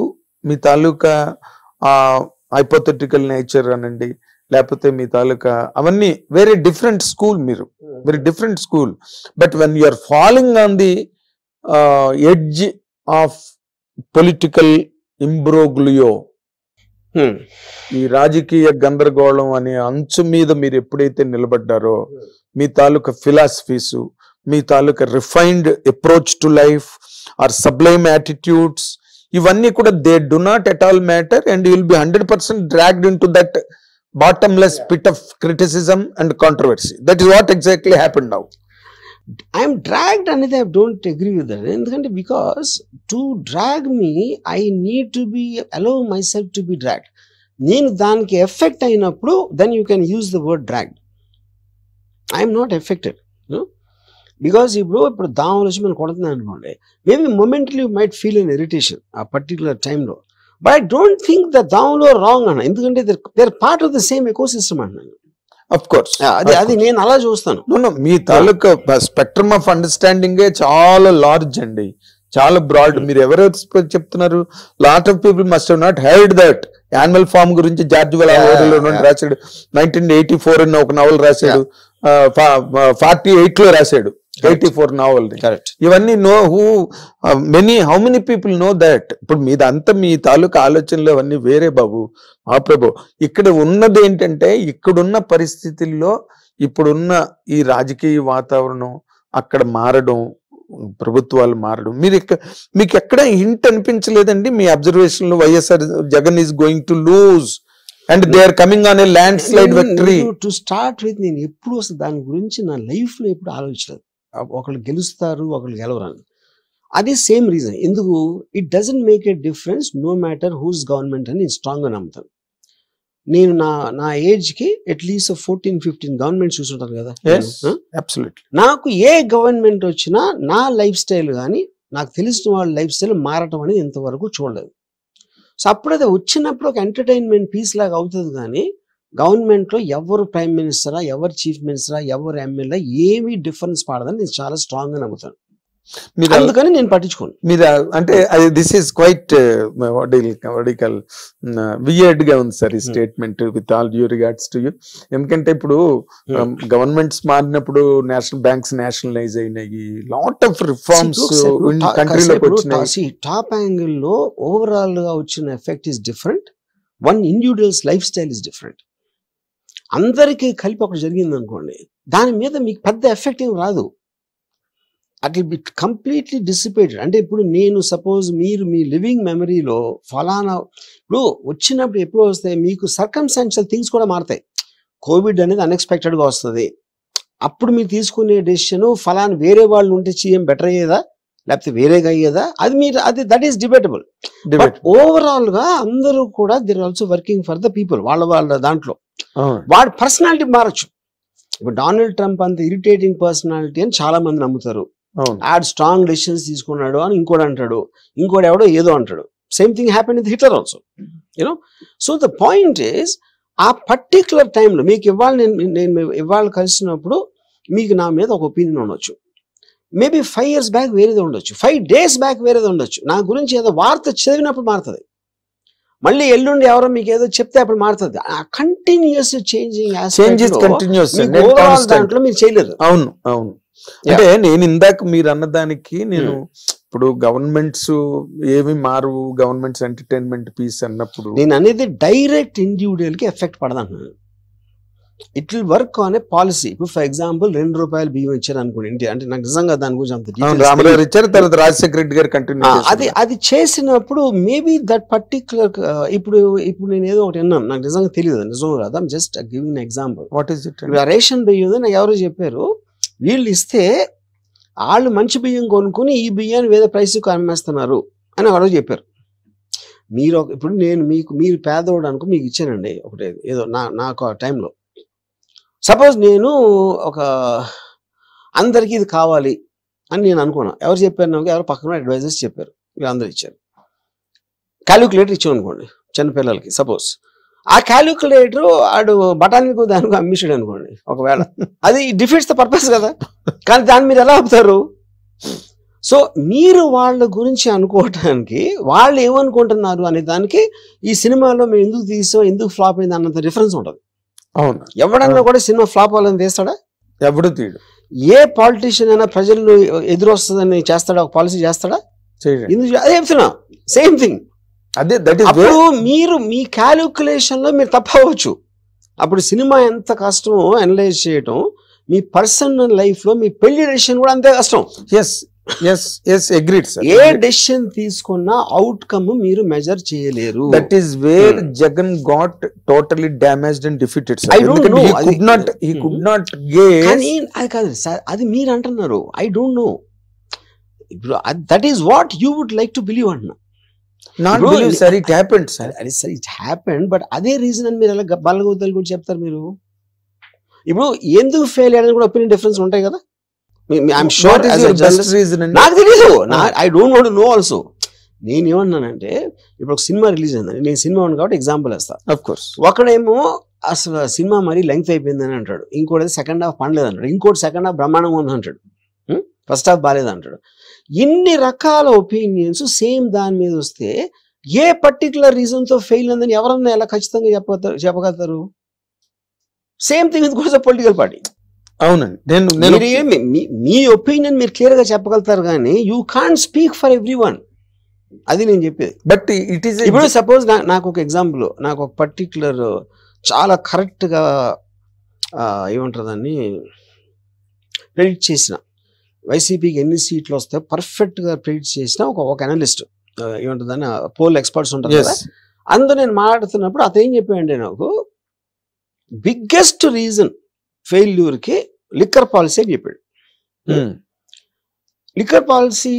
మీ తాలూకా hypothetical nature అనండి, లేకపోతే మీ తాలూకా అవన్నీ very different school. మీరు very different school. But when you are following on the edge of political imbroglio, ఈ రాజకీయ గందరగోళం అనే అంచు మీద మీరు ఎప్పుడైతే నిలబడ్డారో, మీ తాలూకా ఫిలాసఫీస్, మీ తాలూకా refined approach to life or sublime attitudes, ఇవన్నీ కూడా they do not at all matter and you will be 100% dragged into that bottomless pit of criticism and controversy. That is what exactly happened now. I am dragged and I don't agree with that. And because to drag me, I need to be allow myself to be dragged. నేను దానికి effect అయినప్పుడు then you can use the word dragged. I am not affected. Because ఇప్పుడు దావలు వచ్చి మనం కొడుతున్నాను అనుకోండి, maybe momentarily you might feel an irritation ఆ particular టైంలో. But I don't think that download wrong అన్న, ఎందుకంటే they're part of the same ecosystem అన్నాను. Of course. అది నేను అలా చూస్తాను. మీ తాలూకా స్పెక్ట్రమ్ ఆఫ్ అండర్స్టాండింగ్ చాలా లార్జ్ అండి, చాలా బ్రాడ్. మీరు ఎవరెవరు చెప్తున్నారు? Lot of people must have not heard that. Animal farm గురించి జార్జ్ వెల్ రాశాడు, 1984 అని ఒక నవల్ రాశాడు, 48 లో రాశాడు, 84 నావల్. ఇవన్నీ how many people know that? ఇప్పుడు మీదంతా మీ తాలూకా ఆలోచనలు అవన్నీ వేరే బాబు, మా ప్రభు. ఇక్కడ ఉన్నది ఏంటంటే, ఇక్కడున్న పరిస్థితుల్లో ఇప్పుడున్న ఈ రాజకీయ వాతావరణం అక్కడ మారడం, ప్రభుత్వాలు మారడం, మీకు ఎక్కడ హింట్ అనిపించలేదండి మీ అబ్జర్వేషన్ లో? YSR Jagan is going to lose and they are coming on a landslide victory. To start with, నేను ఎప్పుడు అసలు దాని గురించి నా లైఫ్ లో ఎప్పుడు ఆలోచించలేదు. ఒకళ్ళు గెలుస్తారు, ఒకళ్ళు గెలవరాని. అది సేమ్ రీజన్. ఎందుకు? It doesn't make a difference no matter whose government అని నేను స్ట్రాంగ్ గా నమ్ముతాను. నేను నా ఏజ్ కి అట్లీస్ట్ 14-15 గవర్నమెంట్ చూస్తుంటాను కదా. నాకు ఏ గవర్నమెంట్ వచ్చినా నా లైఫ్ స్టైల్ కానీ నాకు తెలిసిన వాళ్ళ లైఫ్ స్టైల్ మారటం అనేది ఇంతవరకు చూడలేదు. సో అప్పుడు అది వచ్చినప్పుడు ఒక ఎంటర్టైన్మెంట్ పీస్ లాగా అవుతుంది. కానీ గవర్నమెంట్ లో ఎవరు ప్రైమ్ మినిస్టరా, ఎవరు చీఫ్ మినిస్టరా, ఎవరు ఎమ్మెల్యే ఏమీ డిఫరెన్స్ పడదని నేను చాలా స్ట్రాంగ్ గా నమ్ముతాను. అందుకని నేను పట్టించుకోను. మీరు అంటే దిస్ ఈస్ క్వైట్ వియర్డ్ గా ఉంది సార్ ఈ statement, with all due regards to you. ఎందుకంటే ఇప్పుడు గవర్నమెంట్స్ మారినప్పుడు నేషనల్ బ్యాంక్స్ నేషనలైజ్ అయినాయి, లాట్ ఆఫ్ రిఫార్మ్స్ కంట్రీలోకి వచ్చినాయి. టాప్ యాంగిల్ లో ఓవరాల్ గా వచ్చిన effect is different, one individuals life style is different. అందరికీ కలిపి ఒకటి జరిగింది అనుకోండి, దాని మీద మీకు పెద్ద ఎఫెక్ట్ ఏం రాదు. At will be completely dissipated. అంటే ఇప్పుడు నేను సపోజ్ మీరు మీ లివింగ్ మెమరీలో ఫలానా ఇప్పుడు వచ్చినప్పుడు ఎప్పుడు వస్తాయి మీకు సర్కమ్స్టాన్షియల్ థింగ్స్ కూడా మారుతాయి. కోవిడ్ అనేది అన్ఎక్స్పెక్టెడ్గా వస్తుంది. అప్పుడు మీరు తీసుకునే డెసిషన్ ఫలానా వేరే వాళ్ళు ఉంటే సీఎం బెటర్ అయ్యేదా లేకపోతే వేరేగా అయ్యేదా అది that is debatable. But overall గా అందరూ కూడా they are also working for the people. వాళ్ళ దాంట్లో వాడి పర్సనాలిటీ మారచ్చు. ఇప్పుడు డొనాల్డ్ ట్రంప్ అంత ఇరిటేటింగ్ పర్సనాలిటీ అని చాలా మంది నమ్ముతారు. ఆడ్ స్ట్రాంగ్ డెసిషన్స్ తీసుకున్నాడు అని ఇంకోటి అంటాడు, ఇంకోటి ఎవడో ఏదో అంటాడు. Same thing happen with Hitler also, you know. So the point is ఆ పర్టిక్యులర్ టైంలో మీకు నేను ఇవాళ కలిసినప్పుడు మీకు నా మీద ఒక ఒపీనియన్ ఉండొచ్చు. మేబీ 5 years బ్యాక్ వేరేది ఉండొచ్చు, 5 days బ్యాక్ వేరేది ఉండొచ్చు. నా గురించి ఏదో వార్త చదివినప్పుడు మారుతుంది. మళ్ళీ ఎల్లుండి ఎవరో మీకు ఏదో చెప్తే అప్పుడు మారుతుంది. కంటిన్యూస్ చేంజింగ్ దాంట్లో మీరు చేయలేరు. అవును అవును. అంటే నేను ఇందాక మీరు అన్నదానికి నేను ఇప్పుడు గవర్నమెంట్స్ ఏమి మారు, గవర్నమెంట్స్ ఎంటర్టైన్మెంట్ పీస్ అన్నప్పుడు నేను అనేది డైరెక్ట్ ఇండివిజువల్ కి ఎఫెక్ట్ పడదంటున్నాను. It will work on a policy. ఇప్పుడు ఫర్ ఎగ్జాంపుల్ ₹2 బియ్యం ఇచ్చారు అనుకోండి, అంటే నాకు నిజంగా దాని గురించి అంత రామరావు ఇచ్చారు, తర్వాత రాజశేఖర రెడ్డి గారు కంటిన్యూ అది చేసినప్పుడు మేబీ దట్ పర్టిక్యులర్ ఇప్పుడు నేను ఏదో ఒకటి విన్నాను, నాకు నిజంగా తెలియదు నిజం కాదు. I'm just giving example. What is it? Ration బియ్యం నాకు ఎవరో చెప్పారు, వీళ్ళు ఇస్తే వాళ్ళు మంచి బియ్యం కొనుక్కుని ఈ బియ్యాన్ని వేరే ప్రైస్కి అమ్మేస్తున్నారు అని ఎవరో చెప్పారు. మీరు ఇప్పుడు మీరు పేదవాడు అనుకో మీకు ఇచ్చానండి ఒకటి ఏదో నాకు ఆ టైంలో. సపోజ్ నేను ఒక అందరికీ ఇది కావాలి అని నేను అనుకున్నా. ఎవరు చెప్పారు నాకు? ఎవరు పక్కన అడ్వైజర్స్ చెప్పారు, వీళ్ళందరూ ఇచ్చారు. క్యాలిక్యులేటర్ ఇచ్చాం అనుకోండి చిన్నపిల్లలకి. సపోజ్ ఆ క్యాలిక్యులేటర్ ఆడు బఠానీకు దానికి అమ్మించాడు అనుకోండి ఒకవేళ, అది డిఫీట్స్ ద పర్పస్ కదా. కానీ దాన్ని మీరు ఎలా ఆపుతారు? సో మీరు వాళ్ళ గురించి అనుకోవటానికి వాళ్ళు ఏమనుకుంటున్నారు అనే దానికి ఈ సినిమాలో మేము ఎందుకు తీసాం, ఎందుకు ఫ్లాప్ అయింది అన్నంత డిఫరెన్స్ ఉంటుంది. అవును. ఎవడన్నా కూడా సినిమా ఫ్లాప్ అవ్వాలని తీస్తాడా? ఎవడు తీయడు. ఏ పాలిటీషియన్ అయినా ప్రజలు ఎదురొస్తుందని చేస్తాడా? ఒక పాలసీ చేస్తాడా? అదే చెప్తున్నా, సేమ్ థింగ్. అదే అప్పుడు మీరు మీ క్యాలిక్యులేషన్ లో మీరు తప్పవచ్చు. అప్పుడు సినిమా ఎంత కష్టమో అనలైజ్ చేయటం, మీ పర్సనల్ లైఫ్ లో మీ పెళ్లి డెసిషన్ కూడా అంతే కష్టం. ఏ డెసిషన్ తీసుకున్నా అవుట్కమ్ మీరు మెజర్ చేయలేరు. That is where Jagan got totally damaged and defeated. అది కాదు సార్, అది మీరు అంటున్నారు. I don't know. ఇప్పుడు that is what you would like to believe అంటున్నా. It happened sir, it happened. But అదే రీజన్ అని మీరు ఎలా బల్లగొద్దలు కూడా చెప్తారు మీరు? ఇప్పుడు ఎందుకు ఫెయిల్ అయ్యారని కూడా ఒపీనియన్ డిఫరెన్స్ ఉంటాయి కదా. నాకు తెలీదు, I don't want to know also. నేను ఏమన్నానంటే ఇప్పుడు ఒక సినిమా రిలీజ్ అయిందని, నేను సినిమా ఉంది కాబట్టి ఎగ్జాంపుల్ వేస్తాను. ఆఫ్ కోర్స్ ఒకడేమో అసలు సినిమా మరీ లెంగ్త్ అయిపోయిందని అంటాడు, ఇంకోటి సెకండ్ హాఫ్ పండలేదు అంటాడు, ఇంకోటి సెకండ్ హాఫ్ బ్రహ్మాండంగా ఉంది అంటాడు, ఫస్ట్ హాఫ్ బాగాలేదు అంటాడు. ఇన్ని రకాల ఒపీనియన్స్ సేమ్ దాని మీద వస్తే ఏ పర్టికులర్ రీజన్ తో ఫెయిల్ అందని ఎవరన్నా ఎలా ఖచ్చితంగా చెప్పగలుగుతారు? Same thing with goes political party. అవునండి, మీ ఒపీనియన్ మీరు క్లియర్ గా చెప్పగలుగుతారు కానీ you can't speak for every one. అది నేను చెప్పేది. బట్ ఇట్ ఈస్ ఇప్పుడు సపోజ్ నాకు ఒక ఎగ్జాంపుల్, నాకు ఒక పర్టిక్యులర్ చాలా కరెక్ట్ గా ఏమంటారు దాన్ని ప్రెడిక్ట్ చేసిన, వైసీపీకి ఎన్ని సీట్లు వస్తాయో పర్ఫెక్ట్ గా ప్రెడిక్ట్ చేసిన ఒక అనలిస్ట్, ఏమంటారు దాన్ని పోల్ ఎక్స్పర్ట్స్ ఉంటారు కదా, అందులో నేను మాట్లాడుతున్నప్పుడు అతను ఏం చెప్పాడంటే నాకు బిగ్గెస్ట్ రీజన్ ఫెయిల్యూర్ కి లిక్కర్ పాలసీ అని చెప్పాడు. లిక్కర్ పాలసీ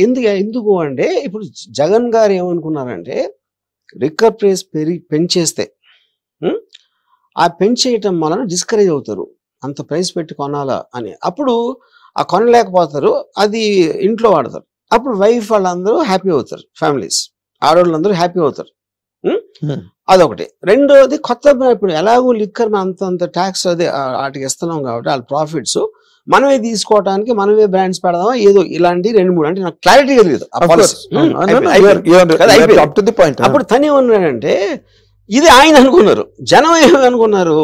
ఎందుకు అంటే ఇప్పుడు జగన్ గారు ఏమనుకున్నారంటే లిక్కర్ ప్రైస్ పెంచేస్తే ఆ పెంచేయటం వలన డిస్కరేజ్ అవుతారు, అంత ప్రైస్ పెట్టి కొనాలా అని. అప్పుడు ఆ కొనలేకపోతారు, అది ఇంట్లో వాడతారు. అప్పుడు వైఫ్ వాళ్ళందరూ హ్యాపీ అవుతారు, ఫ్యామిలీస్ ఆడవాళ్ళందరూ హ్యాపీ అవుతారు. అదొకటి. రెండోది కొత్త, ఇప్పుడు ఎలాగో లిక్కర్ అంత ట్యాక్స్ అదే వాటికి ఇస్తున్నాం కాబట్టి వాళ్ళ ప్రాఫిట్స్ మనమే తీసుకోవడానికి మనమే బ్రాండ్స్ పెడదామా ఏదో ఇలాంటి 2-3 అంటే నాకు క్లారిటీగా తెలియదు. అప్పుడు తను ఏమన్నాడంటే ఇది ఆయన అనుకున్నారు, జనం ఏమనుకున్నారు,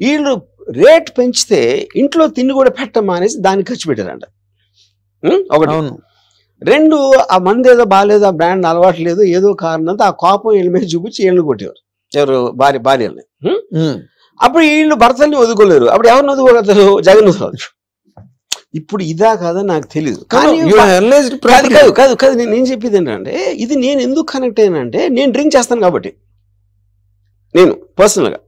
వీళ్ళు రేట్ పెంచితే ఇంట్లో తిండి కూడా పెట్టమా అనేసి దానికి ఖర్చు పెట్టారంట. ఒకటి. రెండు, ఆ మంది ఏదో బాగాలేదు, ఆ బ్రాండ్ అలవాటు లేదు, ఏదో కారణంతో ఆ కోపం వీళ్ళ మీద చూపించి వీళ్ళని కొట్టేవారు, ఎవరు భార్యల్ని. అప్పుడు వీళ్ళు భర్తల్ని వదుకోలేరు, అప్పుడు ఎవరిని వదుకోగలుగుతారు? జగన్ వదుకోవచ్చు. ఇప్పుడు ఇదా కాదా నాకు తెలియదు. కాదు నేను చెప్పేది ఏంటంటే ఇది నేను ఎందుకు కనెక్ట్ అయ్యానంటే నేను డ్రింక్ చేస్తాను కాబట్టి, నేను పర్సనల్గా.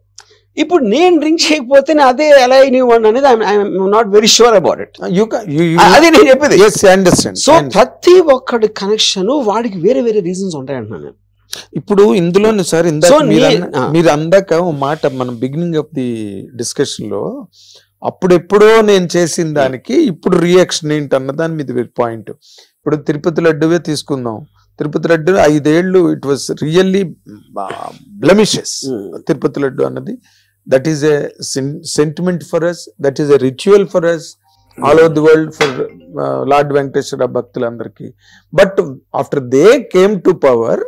ఇప్పుడు నేను డ్రింక్ చేయకపోతే అదే ఎలా అయినవాడు అనేది I'm not very sure about it. అదే నేను చెప్పేది. సో ప్రతి ఒక్కటి కనెక్షన్ వాడికి వేరే వేరే రీజన్స్ ఉంటాయంటున్నాను నేను. ఇప్పుడు ఇందులోనే సార్ మీరు అందాక ఓ మాట మనం బిగినింగ్ ఆఫ్ ది డిస్కషన్ లో అప్పుడెప్పుడో నేను చేసిన దానికి ఇప్పుడు రియాక్షన్ ఏంటి అన్న దాని మీద పాయింట్. ఇప్పుడు తిరుపతి లడ్డువే తీసుకుందాం. తిరుపతి లడ్డు 5 ఏళ్ళు it was really blemishes. Tirupati laddu అన్నది that is a sentiment for us, that is a ritual for us all over the world for Lord Venkateswara భక్తులందరికీ. But after they came to power,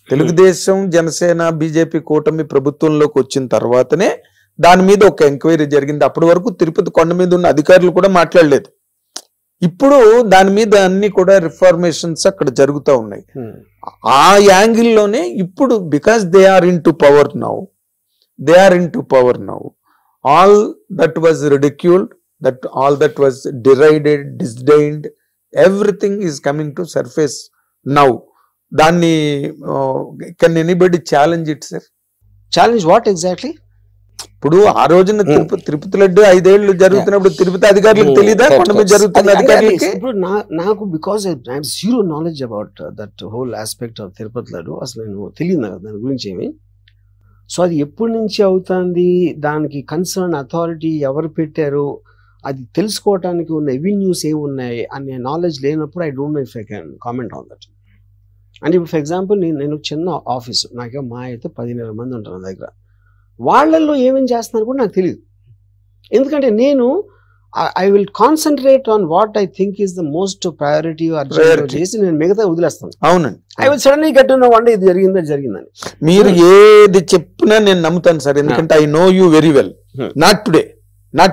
Telugu Desam Janasena BJP కూటమి ప్రభుత్వంలోకి వచ్చిన తర్వాతనే దాని మీద ఒక ఎంక్వైరీ జరిగింది. అప్పటి వరకు తిరుపతి కొండ మీద ఉన్న అధికారులు కూడా మాట్లాడలేదు. ఇప్పుడు దాని మీద అన్ని కూడా రిఫార్మేషన్స్ అక్కడ జరుగుతూ ఉన్నాయి. ఆ యాంగిల్లోనే ఇప్పుడు because they are into power now, all that was ridiculed, that all that was derided, disdained, everything is coming to surface now. Danni can anybody challenge it, sir? Challenge what exactly? ఇప్పుడు ఆ రోజున తిరుపతి లడ్డు 5 ఏళ్ళు జరుగుతున్నప్పుడు తిరుపతి అధికారులకు తెలియదా కొండ మీద జరుగుతున్న అధికారులకి? ఇప్పుడు నాకు because I have zero knowledge about that whole aspect of Tirupati laddu. అసలు నేను తెలియదు నాకు దాని గురించి ఏమి. సో అది ఎప్పటి నుంచి అవుతుంది, దానికి కన్సర్న్ అథారిటీ ఎవరు పెట్టారు, అది తెలుసుకోవటానికి ఉన్న ఎవెన్యూస్ ఏమి ఉన్నాయి అనే నాలెడ్జ్ లేనప్పుడు I don't no if I can comment on that. అంటే ఇప్పుడు ఫర్ ఎగ్జాంపుల్ నేను చిన్న ఆఫీసు, నాకే మా అయితే 10,000 మంది ఉంటారు నా దగ్గర. వాళ్ళల్లో ఏమేమి చేస్తున్నారు కూడా నాకు తెలియదు. ఎందుకంటే నేను I will concentrate on what I think is the most priority చేసి నేను మిగతా వదిలేస్తాను. అవునండి. I will suddenly get to know one day ఇది జరిగిందని. మీరు ఏది చెప్పినా నేను నమ్ముతాను సార్, ఎందుకంటే I know you very well. Not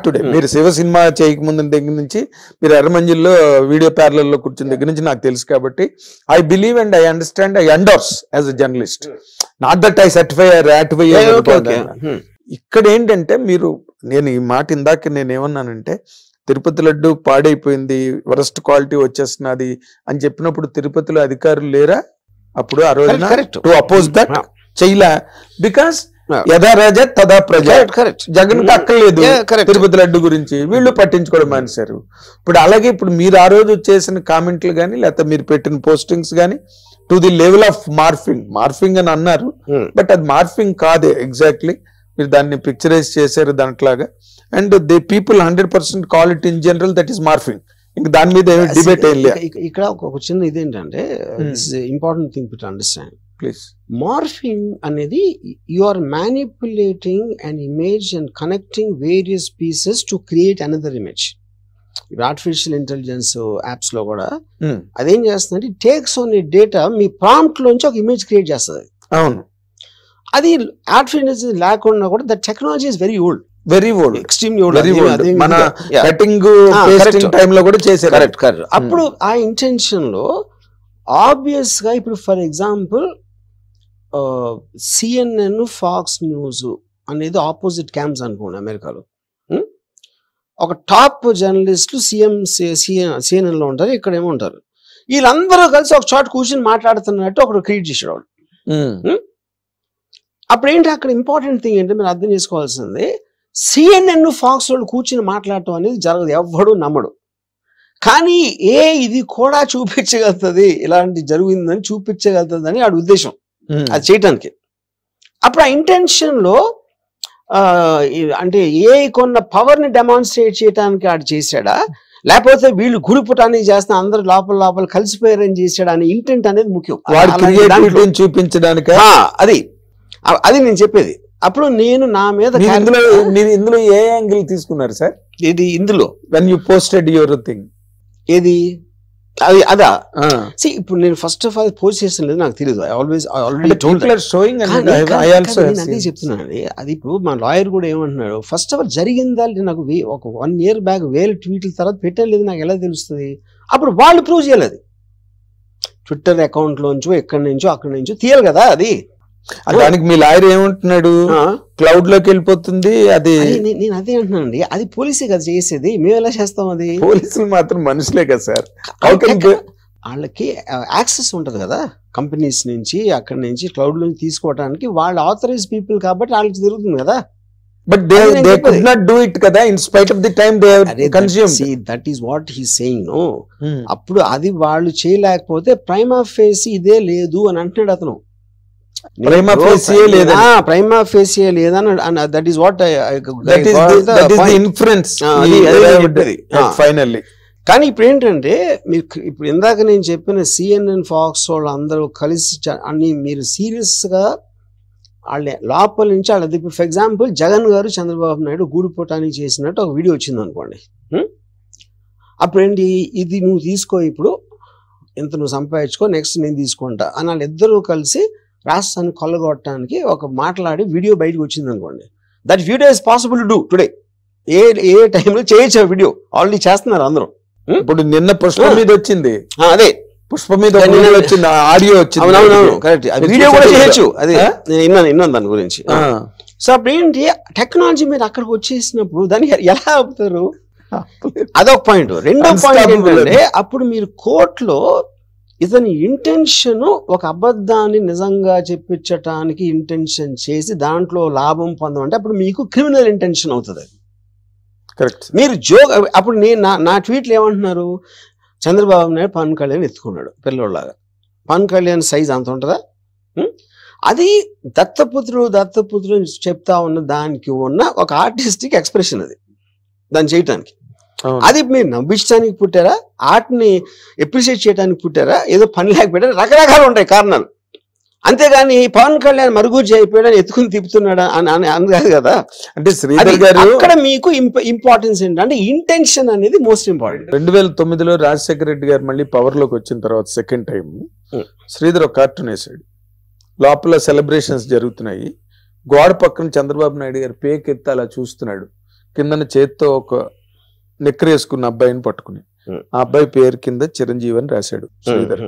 today. మీరు శివ సినిమా చేయకముందు దగ్గర నుంచి, మీరు ఎర్రమంజిల్లో వీడియో ప్యారలల్లో కూర్చున్న దగ్గర నుంచి నాకు తెలుసు కాబట్టి I believe and I understand, I endorse as a journalist. Not that I certify or ratify. ఇక్కడ ఏంటంటే నేను ఈ మాట ఇందాక నేను ఏమన్నానంటే తిరుపతి లడ్డు పాడైపోయింది, వరస్ట్ క్వాలిటీ వచ్చేస్తున్నది అని చెప్పినప్పుడు తిరుపతిలో అధికారులు లేరా అప్పుడు ఆ రోజున టు అపోజ్ దట్ చెయ్యలా? బికాస్ యథా రాజా తదా ప్రజ. జగన్ అక్కర్లేదు తిరుపతి లడ్డు గురించి, వీళ్ళు పట్టించుకోవడం మానేశారు. ఇప్పుడు అలాగే ఇప్పుడు మీరు ఆ రోజు చేసిన కామెంట్లు కానీ లేకపోతే మీరు పెట్టిన పోస్టింగ్స్ కానీ to the level of morphing అని అన్నారు. బట్ అది మార్ఫింగ్ కాదే, ఎగ్జాక్ట్లీ మీరు దాన్ని పిక్చరైజ్ చేశారు దాంట్లాగా. And the people 100% call it in general that is morphing. ఇంకా దాని మీద ఏమి డిబేట్ ఏం లేదు. ఇక్కడ ఒక చిన్న ఇదేంటంటే important thing to understand please. Morphing అనేది you are manipulating an image and connecting various pieces to create another image. Artificial intelligence apps లో కూడా అదేం చేస్తుందంటే టేక్స్ ఆన్ డేటా, మీ ప్రాంప్ట్ లోంచి ఒక ఇమేజ్ క్రియేట్ చేస్తుంది. అవును, అది ఆర్టిఫిషియల్ లేకుండా కూడా the technology is very old, extremely old. మన కటింగ్ పేస్టింగ్ టైం లో కూడా చేశారు. కరెక్ట్. అప్పుడు ఆ ఇంటెన్షన్ లో ఆబ్వియస్ గా ఇప్పుడు for example CNN, Fox News అనేది ఆపోజిట్ క్యాంప్స్ అనుకోండి అమెరికాలో. ఒక టాప్ జర్నలిస్టులు CNN లో ఉంటారు, ఇక్కడ ఏమో ఉంటారు. వీళ్ళందరూ కలిసి ఒక చోట కూర్చొని మాట్లాడుతున్నట్టు ఒకడు క్రియేట్ చేసేవాడు. అప్పుడు ఏంటి అక్కడ ఇంపార్టెంట్ థింగ్ ఏంటంటే మీరు అర్థం చేసుకోవాల్సింది, CNN, ఫాక్స్ వాళ్ళు కూర్చుని మాట్లాడటం అనేది జరగదు, ఎవ్వడు నమ్మడు. కానీ ఇది కూడా చూపించగలుగుతుంది, ఇలాంటి జరిగిందని చూపించగలుగుతుంది అని వాడి ఉద్దేశం అది చేయటానికి. అప్పుడు ఆ ఇంటెన్షన్ లో అంటే కొన్న పవర్ ని డెమాన్స్ట్రేట్ చేయడానికి ఆడు చేశాడా, లేకపోతే వీళ్ళు గురిపుటానికి చేస్తే అందరు లోపల కలిసిపోయారని చేశాడా అనే ఇంటెంట్ అనేది ముఖ్యం చూపించడానికి. అది నేను చెప్పేది. అప్పుడు నేను నా మీద ఇందులో ఏ యాంగిల్ తీసుకున్నారు సార్? ఇది ఇందులో when you posted your thing ఏది అదా ఇప్పుడు నేను ఫస్ట్ ఆఫ్ ఆల్ పోస్ట్ చేసిన లేదు నాకు తెలియదు. అదే చెప్తున్నానండి. అది ఇప్పుడు మా లాయర్ కూడా ఏమంటున్నాడు, ఫస్ట్ ఆఫ్ ఆల్ జరిగిందా నాకు ఒక 1 year బ్యాక్ 1000 ట్వీట్ల తర్వాత పెట్టలేదు, నాకు ఎలా తెలుస్తుంది? అప్పుడు వాళ్ళు ప్రూవ్ చేయలేదు. ట్విట్టర్ అకౌంట్ లోంచో ఎక్కడి నుంచో అక్కడి నుంచో తీయాలి కదా అది. దానికి మీ లాయర్ ఏమంటున్నాడు, క్లౌడ్ లోకి వెళ్ళిపోతుంది అది. నేను అదే అంటున్నానండి, అది పోలీసే కదా చేసేది, మేము ఎలా చేస్తాం? అది పోలీసులు మాత్రం మనుషులే కదా సార్. వాళ్ళకి యాక్సెస్ ఉంటుంది కదా కంపెనీస్ నుంచి, అక్కడి నుంచి క్లౌడ్ నుంచి తీసుకోవడానికి, వాళ్ళు ఆథరైజ్ పీపుల్ కాబట్టి వాళ్ళకి జరుగుతుంది కదా. But they could not do it kada in spite of the time they have consumed. See, that is what he's saying, no. అప్పుడు అది వాళ్ళు చేయలేకపోతే ప్రైమా ఫేసి ఇదే లేదు అని అంటున్నాడు అతను. ప్రైమా ఫేసియే లేదని, that is what that is the inference finally. కానీ ఇప్పుడు ఏంటంటే ఇప్పుడు ఇందాక నేను చెప్పిన CNN ఫాక్స్ వాళ్ళు అందరూ కలిసి అన్ని మీరు సీరియస్ గా వాళ్ళ లోపల నుంచి వాళ్ళ దిప్పు. ఫర్ ఎగ్జాంపుల్ జగన్ గారు చంద్రబాబు నాయుడు గూడుపోటానికి చేసినట్టు ఒక వీడియో వచ్చింది అనుకోండి. అప్పుడు ఏంటి, ఇది నువ్వు తీసుకో, ఇప్పుడు ఇంత నువ్వు సంపాదించుకో, నెక్స్ట్ నేను తీసుకుంటా అని వాళ్ళిద్దరూ కలిసి రాష్ట్రాన్ని కొల్లగొట్టడానికి ఒక మాట్లాడి వీడియో బయటకు వచ్చింది అనుకోండి. That video is possible to do today. ఏ టైంలో చేయొచ్చు ఆ వీడియో, ఆల్రెడీ చేస్తున్నారు అందరూ. ఇప్పుడు నిన్న పుష్ప మీద వచ్చింది, అదే పుష్ప మీద వచ్చింది, ఆడియో వచ్చింది. అవునవును, కరెక్ట్. వీడియో కూడా చేయొచ్చు, అదే విన్నాను దాని గురించి. సో అప్పుడు ఏంటి, టెక్నాలజీ మీరు అక్కడికి వచ్చేసినప్పుడు దాన్ని ఎలా ఆపుతారు? అదొక పాయింట్. రెండో పాయింట్ ఏంటంటే, అప్పుడు మీరు కోర్టులో ఇతని ఇంటెన్షన్ ఒక అబద్ధాన్ని నిజంగా చెప్పించటానికి ఇంటెన్షన్ చేసి దాంట్లో లాభం పొందమంటే అప్పుడు మీకు క్రిమినల్ ఇంటెన్షన్ అవుతుంది. కరెక్ట్. మీరు అప్పుడు నేను నా ట్వీట్లు ఏమంటున్నారు, చంద్రబాబు నాయుడు పవన్ కళ్యాణ్ ఎత్తుకున్నాడు పిల్లోళ్ళలాగా. పవన్ కళ్యాణ్ సైజ్ అంత ఉంటుందా? అది దత్తపుత్రుడు చెప్తా ఉన్న దానికి ఉన్న ఒక ఆర్టిస్టిక్ ఎక్స్ప్రెషన్ అది, దాన్ని చేయటానికి. అది మీరు నవ్వించడానికి పుట్టారా, ఆర్ట్ని ఎప్రిషియేట్ చేయడానికి పుట్టారా, ఏదో పని లేక పెట్టారా? రకరకాలు ఉంటాయి కారణాలు. అంతేగాని పవన్ కళ్యాణ్ మరుగుజ్జు అయిపోయాడని ఎత్తుకుని తిప్పుతున్నాడా అని కాదు కదా. అంటే శ్రీధర్ గారు అక్కడ మీకు ఇంపార్టెన్స్ ఏంటంటే ఇంటెన్షన్ అనేది మోస్ట్ ఇంపార్టెంట్. 2009లో రాజశేఖర రెడ్డి గారు మళ్ళీ పవర్ లోకి వచ్చిన తర్వాత సెకండ్ టైం శ్రీధర్ ఒక కార్టూన్ వేసాడు. లోపల సెలబ్రేషన్స్ జరుగుతున్నాయి, గోడ పక్కన చంద్రబాబు నాయుడు గారు పేక్ ఎత్తి అలా చూస్తున్నాడు, కిందన చేత్తో ఒక నెక్కరేసుకున్న అబ్బాయిని పట్టుకుని, ఆ అబ్బాయి పేరు కింద చిరంజీవి అని రాశాడు శ్రీధర్.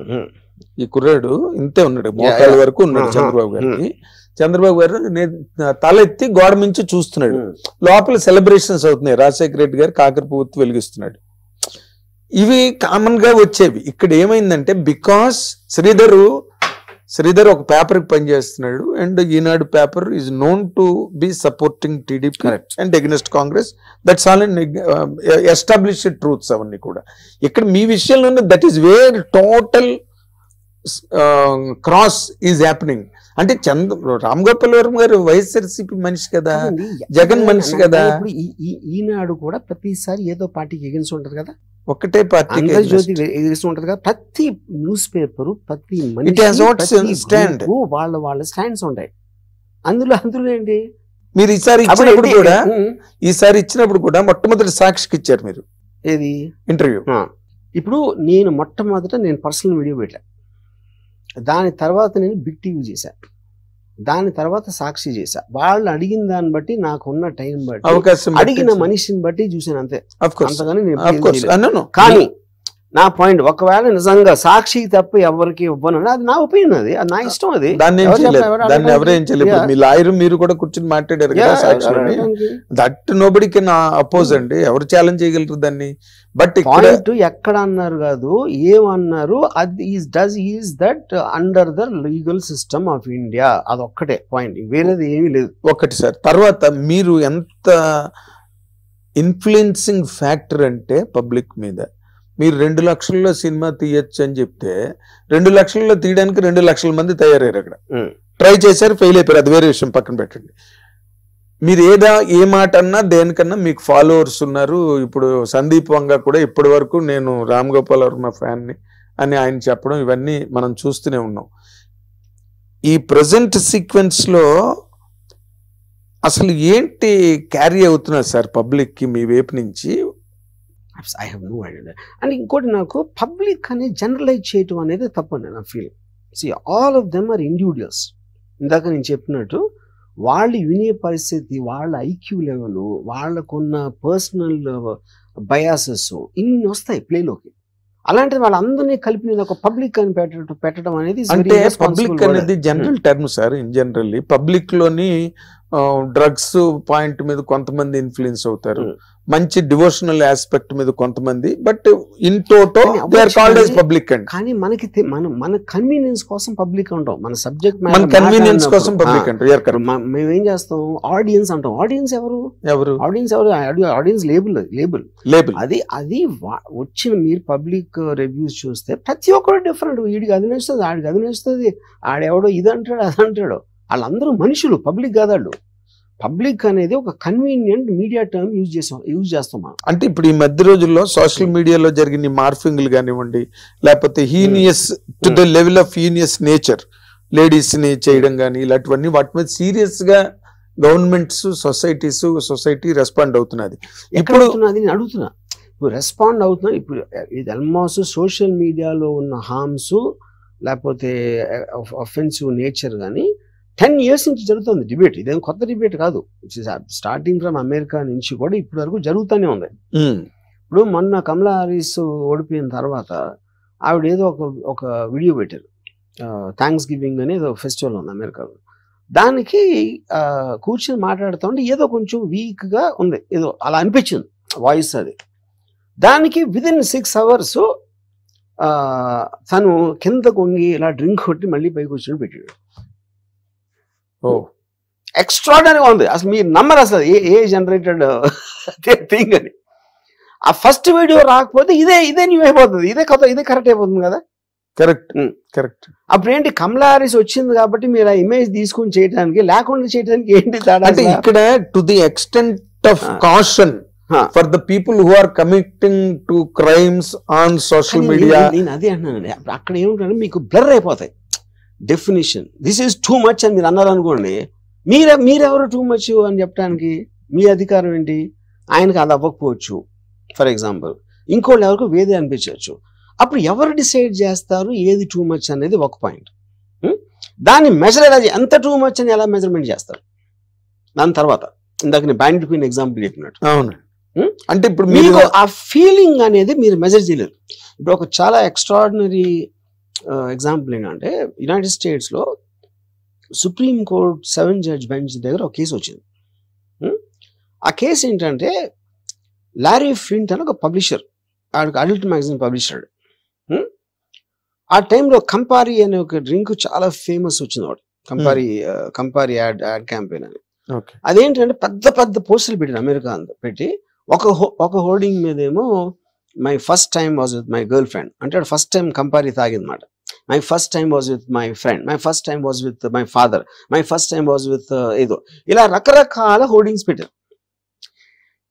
ఈ కుర్రాడు ఇంతే ఉన్నాడు, మోకాళ్ళ వరకు ఉన్నాడు చంద్రబాబు గారికి. చంద్రబాబు గారు తల ఎత్తి గోడ నుంచి చూస్తున్నాడు, లోపల సెలబ్రేషన్స్ అవుతున్నాయి, రాజశేఖర రెడ్డి గారు కాకర పువ్వు వెలిగిస్తున్నాడు. ఇవి కామన్ గా వచ్చేవి. ఇక్కడ ఏమైందంటే, బికాస్ శ్రీధర్ ఒక పేపర్ కి పనిచేస్తున్నాడు, and Eenadu paper is known to be supporting TDP and against Congress. That's all established truths అవన్నీ కూడా. ఇక్కడ మీ విషయంలోనే that is wear total cross is happening. అంటే రామ్ గోపాల్ వర్మ గారు వైఎస్ఆర్సీపీ మనిషి కదా, జగన్ మనిషి కదా. ఈనాడు కూడా ప్రతిసారి ఏదో పార్టీకి ఎగెన్స్ట్ ఉంటది కదా, ఒకటే పార్టీ ఉంటది కదా. ప్రతి న్యూస్ పేపర్, ప్రతి వాళ్ళ స్టాండ్స్ ఉంటాయి. అందులో ఏంటి, మీరు ఈసారి ఇచ్చినప్పుడు కూడా మొట్టమొదటి సాక్షికి ఇచ్చారు మీరు ఏది ఇంటర్వ్యూ. ఇప్పుడు నేను మొట్టమొదట పర్సనల్ వీడియో పెట్టా, దాని తర్వాత నేను బిగ్ టీవీ చేశా, దాని తర్వాత సాక్షి చేశా. వాళ్ళు అడిగిన దాన్ని బట్టి, నాకున్న టైం బట్టి, అడిగిన మనిషిని బట్టి చూసాను అంతే. అంతగాని కానీ నా పాయింట్, ఒకవేళ నిజంగా సాక్షికి తప్ప ఎవరికి ఇవ్వను, అది నా ఒపీనియన్, అది నా ఇష్టం. అది దాన్ని ఎవరేం చేయలేదు. మీ లాయర్ మీరు కూడా కూర్చొని మాట్లాడారు కదా సాక్షిని, దట్ నోబడి కెన్ అపోజ్ అండి, ఎవరు ఛాలెంజ్ చేయగలరు దాన్ని. బట్ పాయింట్ ఎక్కడ అన్నారు కాదు, ఏమన్నారు, అది is that under the legal system of India, అదొక్కటే పాయింట్, వేరేది ఏమీ లేదు. ఒకటి సార్. తర్వాత మీరు ఎంత ఇన్ఫ్లుయెన్సింగ్ ఫ్యాక్టర్ అంటే పబ్లిక్ మీద, మీరు 2 లక్షల్లో సినిమా తీయచ్చు అని చెప్తే 2 లక్షల్లో తీయడానికి 2 లక్షల మంది తయారయ్యారు. అక్కడ ట్రై చేశారు, ఫెయిల్ అయిపోయారు, అది వేరే విషయం, పక్కన పెట్టండి. మీరు ఏ మాట అన్నా దేనికన్నా మీకు ఫాలోవర్స్ ఉన్నారు. ఇప్పుడు సందీప్ వంగ కూడా ఇప్పటి వరకు నేను రామ్ గోపాల్ వర్మ ఫ్యాన్ని అని ఆయన చెప్పడం, ఇవన్నీ మనం చూస్తూనే ఉన్నాం. ఈ ప్రజెంట్ సీక్వెన్స్ లో అసలు ఏంటి క్యారీ అవుతున్నారు సార్ పబ్లిక్ కి మీ వైపు నుంచి? I have no idea. And ఇంకోటి, నాకు పబ్లిక్ అనేది జనరలైజ్ చేయటం అనేది తప్పండి నా feeling. All of them are individuals. ఇందాక నేను చెప్పినట్టు వాళ్ళు వినే పరిస్థితి, వాళ్ళ ఐక్యూ లెవెల్, వాళ్ళకున్న పర్సనల్ బయాసెస్ ఇన్ని వస్తాయి ప్లేలోకి. అలాంటి వాళ్ళందరినీ కలిపి నేను ఒక పబ్లిక్ అని పెట్టడం అనేది అంటే పబ్లిక్ అనేది general term sir. In generally public లోని డ్రగ్స్ పాయింట్ మీద కొంతమంది ఇన్ఫ్లుయెన్స్ అవుతారు, మంచి డివోషనల్ ఆస్పెక్ట్ మీద కొంతమంది, but in toto they are called as public అండి. కానీ మనకి మన కన్వీనియన్స్ కోసం పబ్లిక్ అంటాం, మన సబ్జెక్ట్ మన కన్వీనియన్స్ కోసం పబ్లిక్ అంటారు. మేము ఏం చేస్తాం, ఆడియన్స్ అంటాం. ఆడియన్స్ ఎవరు? ఆడియన్స్ లేబుల్ అది వచ్చిన మీరు పబ్లిక్ రివ్యూస్ చూస్తే ప్రతి ఒక్కరు డిఫరెంట్. వీడికి అది నచ్చుతుంది, ఆడికి అది నచ్చుతుంది, ఆడెవడో ఇది అంటాడు అది అంటాడు. వాళ్ళందరూ మనుషులు, పబ్లిక్ కాదాడు. పబ్లిక్ అనేది ఒక కన్వీనియంట్ మీడియా టర్మ్ యూజ్ చేస్తాం మనం. అంటే ఇప్పుడు ఈ మధ్య రోజుల్లో సోషల్ మీడియాలో జరిగిన మార్ఫింగ్లు కానివ్వండి, లేకపోతే heinous to the level of heinous nature ladies ని చేయడం కానీ, ఇలాంటివన్నీ వాటి మీద సీరియస్ గా గవర్నమెంట్స్, సొసైటీ రెస్పాండ్ అవుతున్నది. ఇప్పుడు నేను అడుగుతున్నా, ఇప్పుడు రెస్పాండ్ అవుతున్నా. ఇప్పుడు ఇది ఆల్మోస్ట్ సోషల్ మీడియాలో ఉన్న హార్మ్స్ లేకపోతే అఫెన్సివ్ నేచర్ కానీ 10 years నుంచి జరుగుతుంది డిబేట్. ఇదేం కొత్త డిబేట్ కాదు. స్టార్టింగ్ ఫ్రమ్ అమెరికా నుంచి కూడా ఇప్పటి వరకు జరుగుతూనే ఉంది. ఇప్పుడు మొన్న కమలా హారిస్ ఓడిపోయిన తర్వాత ఆవిడ ఏదో ఒక వీడియో పెట్టారు, థ్యాంక్స్ గివింగ్ అనేది ఒక ఫెస్టివల్ ఉంది అమెరికాలో. దానికి కూర్చొని మాట్లాడుతూ ఉంటే ఏదో కొంచెం వీక్గా ఉంది, ఏదో అలా అనిపించింది వాయిస్. అది దానికి విదిన్ 6 hours తను కింద కొంగి ఇలా డ్రింక్ కొట్టి మళ్ళీ పైకి కూర్చొని పెట్టాడు. ఎక్స్ట్రాడనరీగా ఉంది. అసలు మీరు నమ్మరు అసలు ఏ జనరేటెడ్ థింగ్ అని. ఆ ఫస్ట్ వీడియో రాకపోతే ఇదే న్యూ అయిపోతుంది, ఇదే కరెక్ట్ అయిపోతుంది కదా. కరెక్ట్. అప్పుడు ఏంటి, కమలా హారిస్ వచ్చింది కాబట్టి మీరు ఆ ఇమేజ్ తీసుకుని చేయడానికి, లేకుండా చేయడానికి ఏంటి తేడా? అంటే ఇక్కడ to the extent of caution for the people who are committing to crimes on social media. నేను అదే అంటున్నానండి. అక్కడ ఏమిటంటే మీకు బ్లర్ అయిపోతాయి definition. This is too much అని మీరు అన్నారు అనుకోండి, మీరెవరు టూ మచ్ అని చెప్పడానికి మీ అధికారం ఏంటి? ఆయనకు అది అవ్వకపోవచ్చు ఫర్ ఎగ్జాంపుల్, ఇంకోళ్ళు ఎవరికి వేదే అనిపించవచ్చు. అప్పుడు ఎవరు డిసైడ్ చేస్తారు ఏది టూ మచ్ అనేది ఒక పాయింట్. దాన్ని మెజర్ ఎలా, ఎంత టూ మచ్ అని ఎలా మెజర్మెంట్ చేస్తారు? దాని తర్వాత ఇందాక నేను బ్యాండ్ క్వీన్ ఎగ్జాంపుల్ చెప్పినట్టు. అవును. అంటే ఇప్పుడు మీకు ఆ ఫీలింగ్ అనేది మీరు మెజర్ చేయలేరు. ఇప్పుడు ఒక చాలా ఎక్స్ట్రాడినరీ ఎగ్జాంపుల్ ఏంటంటే, యునైటెడ్ స్టేట్స్లో సుప్రీం కోర్ట్ 7 judge బెంచ్ దగ్గర ఒక కేసు వచ్చింది. ఆ కేసు ఏంటంటే, లారీ ఫ్లింట్ అని ఒక పబ్లిషర్, అడల్ట్ మ్యాగజైన్ పబ్లిషర్. ఆ టైంలో కంపారి అనే ఒక డ్రింక్ చాలా ఫేమస్ వచ్చింది. వాడు కంపారి యాడ్ క్యాంపెయిన్ అని. అదేంటంటే పెద్ద పోస్టులు పెట్టారు అమెరికా అంతా పెట్టి, ఒక హోర్డింగ్ మీద ఏమో my first time was with my girlfriend అంటే ఫస్ట్ టైం కంపారి తాగిందన్నమాట. My first time was with my friend, my first time was with my father, my first time was with ఏదో, ఇలా రకరకాల hoardings పెట్టారు.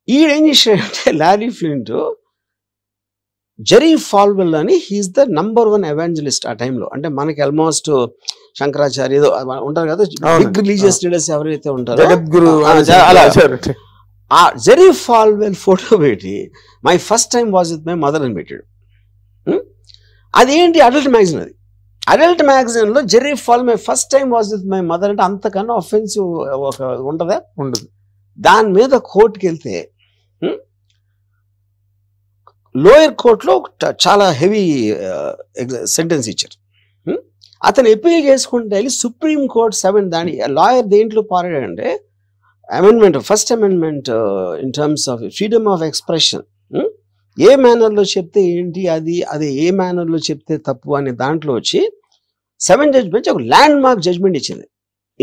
ఈడేం చేశాడంటే, lorry flint zari ఫాల్వెల్ అని, he's the number 1 evangelist ఆ టైంలో. అంటే మనకి ఆల్మోస్ట్ శంకరాచార్య ఏదో ఉంటారు కదా, బిగ్ రిలీజియస్ లీడర్స్ ఎవరైతే ఉంటారో, ఆ జెరీ ఫాల్వెల్ ఫోటో పెట్టి my first time was with my mother అని పెట్టాడు. అదేంటి, అడల్ట్ మ్యాగజైన్. అది అడల్ట్ మ్యాగజైన్ లో Jerry Fall my first time was with my mother అంటే అంతకన్నా అఫెన్సివ్ ఒక ఉంటుందా? ఉండదు. దాని మీద కోర్టుకి వెళ్తే లోయర్ కోర్టులో చాలా హెవీ సెంటెన్స్ ఇచ్చారు. అతను అపీల్ చేసుకుంటే వెళ్ళి సుప్రీం కోర్ట్ 7 దాని లాయర్ దేంట్లో పారాడంటే, amendment, first amendment in terms of freedom of expression, ఏ మేనర్లో చెప్తే ఏంటి, అది ఏ మేనర్లో చెప్తే తప్పు అనే దాంట్లో వచ్చి 7 judge బెంచ్ ఒక ల్యాండ్ మార్క్ జడ్జ్మెంట్ ఇచ్చింది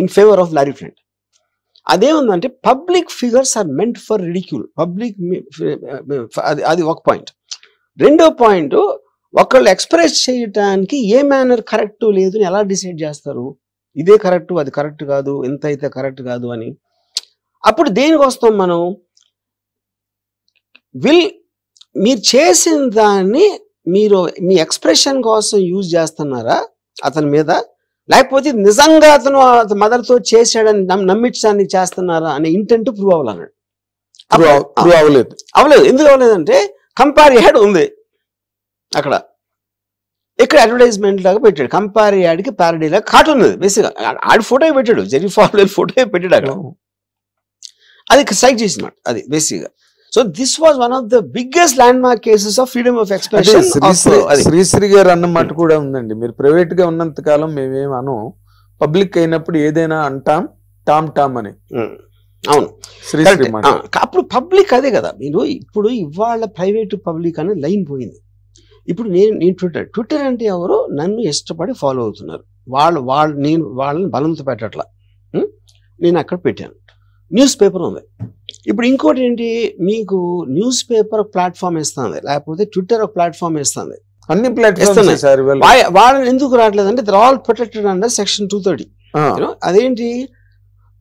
in favour of Larry Flynt. అదేముందంటే, public figures are meant for ridicule. Public అది ఒక పాయింట్. రెండో పాయింట్, ఒకళ్ళు ఎక్స్ప్రెస్ చేయటానికి ఏ మేనర్ కరెక్ట్ లేదు అని ఎలా డిసైడ్ చేస్తారు? ఇదే కరెక్ట్, అది కరెక్ట్ కాదు, ఎంత అయితే కరెక్ట్ కాదు అని. అప్పుడు దేనికి వస్తాం మనం? మీరు చేసిన దాన్ని మీరు మీ ఎక్స్ప్రెషన్ కోసం యూజ్ చేస్తున్నారా అతని మీద, లేకపోతే నిజంగా అతను మదర్తో చేశాడని నమ్మించడానికి చేస్తున్నారా అనే ఇంటెంట్ ప్రూవ్ అవ్వాలన్నాడు. అవ్వలేదు. ఎందుకు అవ్వలేదంటే, కంపారి యాడ్ ఉంది అక్కడ, ఇక్కడ అడ్వర్టైజ్మెంట్ లాగా పెట్టాడు. కంపారి యాడ్కి ప్యారడీ లాగా కార్టూన్ ఉంది బేసిక్గా. ఆడి ఫోటో పెట్టాడు, జెరీ ఫాల్వెల్ ఫోటో పెట్టాడు అక్కడ. అది స్ట్రైక్ చేసినమాట అది బేసిక్గా. So this was one of the biggest land mark cases of freedom of expression. Sri Sri గారు అన్న మాట కూడా ఉందండి. మీరు ప్రైవేట్ గా ఉన్నంత కాలం మేమేం అను, పబ్లిక్ అయినప్పుడు ఏదైనా అంటాం టామ్ టామ్ అని. అవును, శ్రీశ్రీ మాట. అప్పుడు పబ్లిక్ అదే కదా. మీరు ఇప్పుడు ఇవాళ ప్రైవేట్ పబ్లిక్ అనే లైన్ పోయింది. ఇప్పుడు నేను ట్విట్టర్ అంటే ఎవరు, నన్ను ఇష్టపడి ఫాలో అవుతున్నారు నేను వాళ్ళని బలంతో పెట్టట్లా, నేను అక్కడ పెట్టాను. న్యూస్ పేపర్ ఉంది. ఇప్పుడు ఇంకోటి ఏంటి, మీకు న్యూస్ పేపర్ ప్లాట్ఫామ్ ఇస్తుంది, లేకపోతే ట్విట్టర్ ఒక ప్లాట్ఫామ్ ఇస్తుంది. అన్ని ప్లాట్ఫామ్స్ వాళ్ళని ఎందుకు రావట్లేదు అంటే they are all protected under section 230. అదేంటి,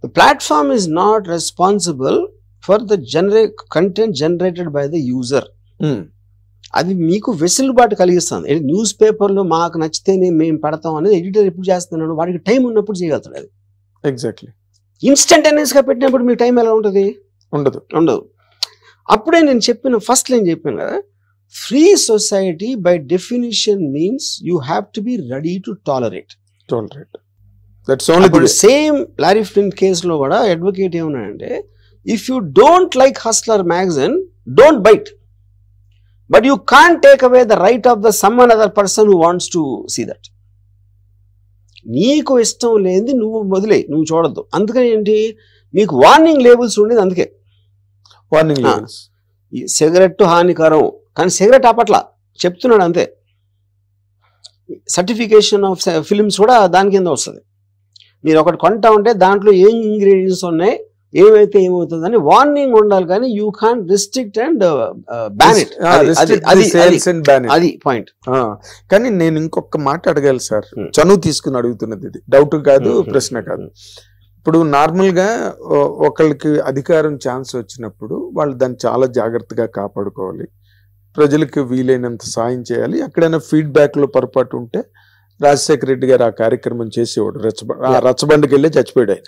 the platform is not responsible for the content generated by the user. అది మీకు వెసులుబాటు కలిగిస్తుంది. న్యూస్ పేపర్లో మాకు నచ్చితేనే మేము పెడతాం అనేది ఎడిటర్ ఎప్పుడు చేస్తున్నాడు, వాడికి టైం ఉన్నప్పుడు చేయగలుగుతాడు. అది ఎగ్జాక్ట్లీ ఇన్స్టంటేనియస్ గా పెట్టినప్పుడు మీ టైం ఎలా ఉంటుంది, ఉండదు. అప్పుడే నేను ఫస్ట్ లైన్ చెప్పాను కదా, free society by definition means you have to be ready to tolerate. Same Larry Flynt కేసులో కూడా అడ్వకేట్ ఏమన్నాడంటే, if you don't like Hustler magazine don't buy it, but you can't take away the right of the some another person who wants to see that. నీకు ఇష్టం లేనిది నువ్వు చూడద్దు. అందుకని ఏంటి, మీకు వార్నింగ్ లేబుల్స్ ఉండేది. అందుకే వార్నింగ్ లేబుల్స్, సిగరెట్ హానికరం, కానీ సిగరెట్ ఆపట్ల చెప్తున్నాడు అంతే. సర్టిఫికేషన్ ఆఫ్ ఫిల్మ్స్ కూడా దాని కింద వస్తుంది. మీరు ఒకటి కొంటా ఉంటే దాంట్లో ఏం ఇంగ్రీడియంట్స్ ఉన్నాయి, ఏమైతే ఏమవుతుంది అని వార్నింగ్ ఉండాలి, కానీ you can restrict and ban it. అది పాయింట్. కానీ నేను ఇంకొక మాట అడగాలి సార్, చనువు తీసుకుని అడుగుతున్నది, ఇది డౌట్ కాదు, ప్రశ్న కాదు. ఇప్పుడు నార్మల్ గా ఒకళ్ళకి అధికారం ఛాన్స్ వచ్చినప్పుడు వాళ్ళు దాన్ని చాలా జాగ్రత్తగా కాపాడుకోవాలి, ప్రజలకు వీలైనంత సాయం చేయాలి. ఎక్కడైనా ఫీడ్బ్యాక్ లో పొరపాటు ఉంటే రాజశేఖర రెడ్డి గారు ఆ కార్యక్రమం చేసేవాడు, రచ్చబండకి వెళ్ళి చచ్చిపోయాడు ఆయన,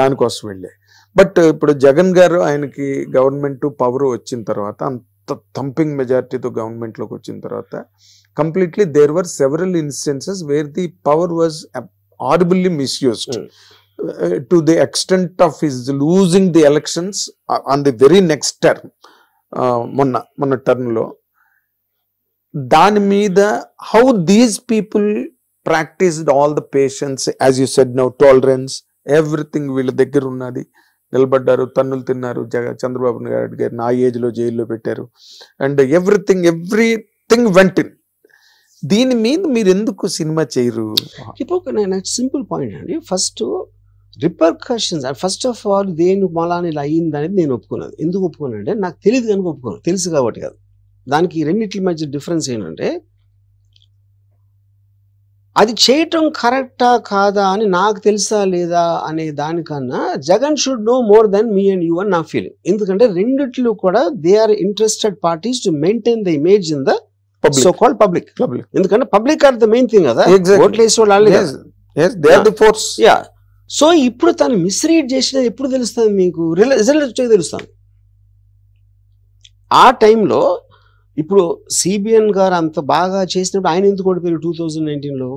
దానికోసం వెళ్ళే. బట్ ఇప్పుడు జగన్ గారు ఆయనకి గవర్నమెంట్ పవర్ వచ్చిన తర్వాత, అంత థంపింగ్ మెజారిటీతో గవర్నమెంట్ లోకి వచ్చిన తర్వాత, completely there were several instances where the power was horribly misused to the extent of his losing the elections on the very next term. మొన్న టర్మ్ లో దాని మీద how these people practiced all the patience, as you said now, tolerance, everything వీళ్ళ దగ్గర ఉన్నది, నిలబడ్డారు, తన్నులు తిన్నారు, చంద్రబాబు నాయుడు గారిని ఆ ఏజ్ లో జైల్లో పెట్టారు, అండ్ ఎవ్రీథింగ్ వెంట ఇన్. దీని మీద మీరు ఎందుకు సినిమా చేయరు? ఇప్పుడు నాకు సింపుల్ పాయింట్ అండి, first repercussions, first of all దేని మలాని ఇలా అయ్యింది అనేది నేను ఒప్పుకున్నాను. ఎందుకు ఒప్పుకున్నాను అంటే, నాకు తెలియదు కనుక ఒప్పుకోను, తెలుసు కాబట్టి కాదు. దానికి రెండింటి మధ్య డిఫరెన్స్ ఏంటంటే, అది చేయటం కరెక్టా కాదా అని నాకు తెలుసా లేదా అనే దానికన్నా Jagan should know more than me and you అని నా ఫీలింగ్. ఎందుకంటే రెండిట్లో కూడా they are interested parties to maintain the image in the so called public. ఎందుకంటే public are the main thing కదా, ఓట్లు వేసే వాళ్ళు. సో ఇప్పుడు తను మిస్రీడ్ చేసినది ఎప్పుడు తెలుస్తుంది మీకు, రిజల్ట్ వచ్చే తెలుస్తుంది. ఆ టైంలో ఇప్పుడు సిబిఎన్ గారు అంత బాగా చేసినప్పుడు ఆయన ఎందుకు ఓడిపోయారు 2019లో?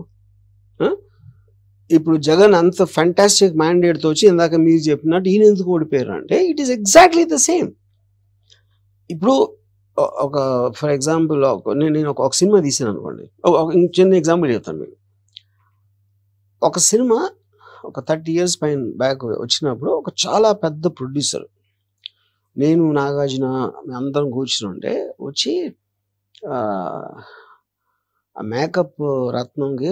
ఇప్పుడు జగన్ అంత ఫ్యాంటాస్టిక్ మ్యాండేట్తో వచ్చి ఇందాక మీరు చెప్పినట్టు ఈయన ఎందుకు ఓడిపోయారు అంటే, it is exactly the same. ఇప్పుడు ఒక ఫర్ ఎగ్జాంపుల్ నేను ఒక సినిమా తీసాను అనుకోండి, చిన్న ఎగ్జాంపుల్ చెప్తాను మీకు. ఒక సినిమా ఒక 30 years పైన బ్యాక్ వచ్చినప్పుడు ఒక చాలా పెద్ద ప్రొడ్యూసర్, నేను నాగార్జున అందరం కూర్చుని వచ్చి ఆ మేకప్ రత్నంకి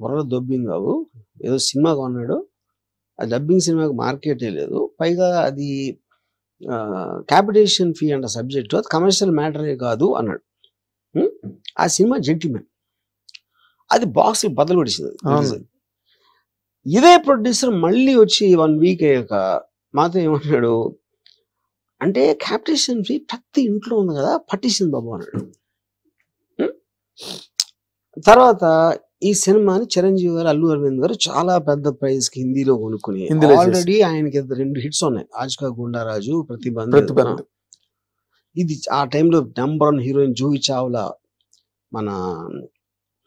బుర్ర దొబ్బింది బాబు, ఏదో సినిమా కొన్నాడు, ఆ డబ్బింగ్ సినిమాకి మార్కెటే లేదు, పైగా అది క్యాపిటేషన్ ఫీ అంట సబ్జెక్టు, అది కమర్షియల్ మ్యాటరే కాదు అన్నాడు. ఆ సినిమా జెంటిల్మెన్, అది బాక్స్ బదులు పడిచింది. ఇదే ప్రొడ్యూసర్ మళ్ళీ వచ్చి 1 week అయ్యాక మాతో ఏమన్నాడు అంటే, క్యాపిటేషన్ ఫీ ప్రతి ఇంట్లో ఉంది కదా, పట్టించింది బాబు అన్నాడు. తర్వాత ఈ సినిమాని చిరంజీవి గారు, అల్లు అరవింద్ గారు చాలా పెద్ద ప్రైజ్ కి హిందీలో కొనుక్కుని, ఆల్రెడీ ఆయనకి 2 hits ఉన్నాయి, ఆజ్కా గుండారాజు, ప్రతిబంధ. ఇది ఆ టైంలో #1 హీరోయిన్ జూహీ చావ్లా, మన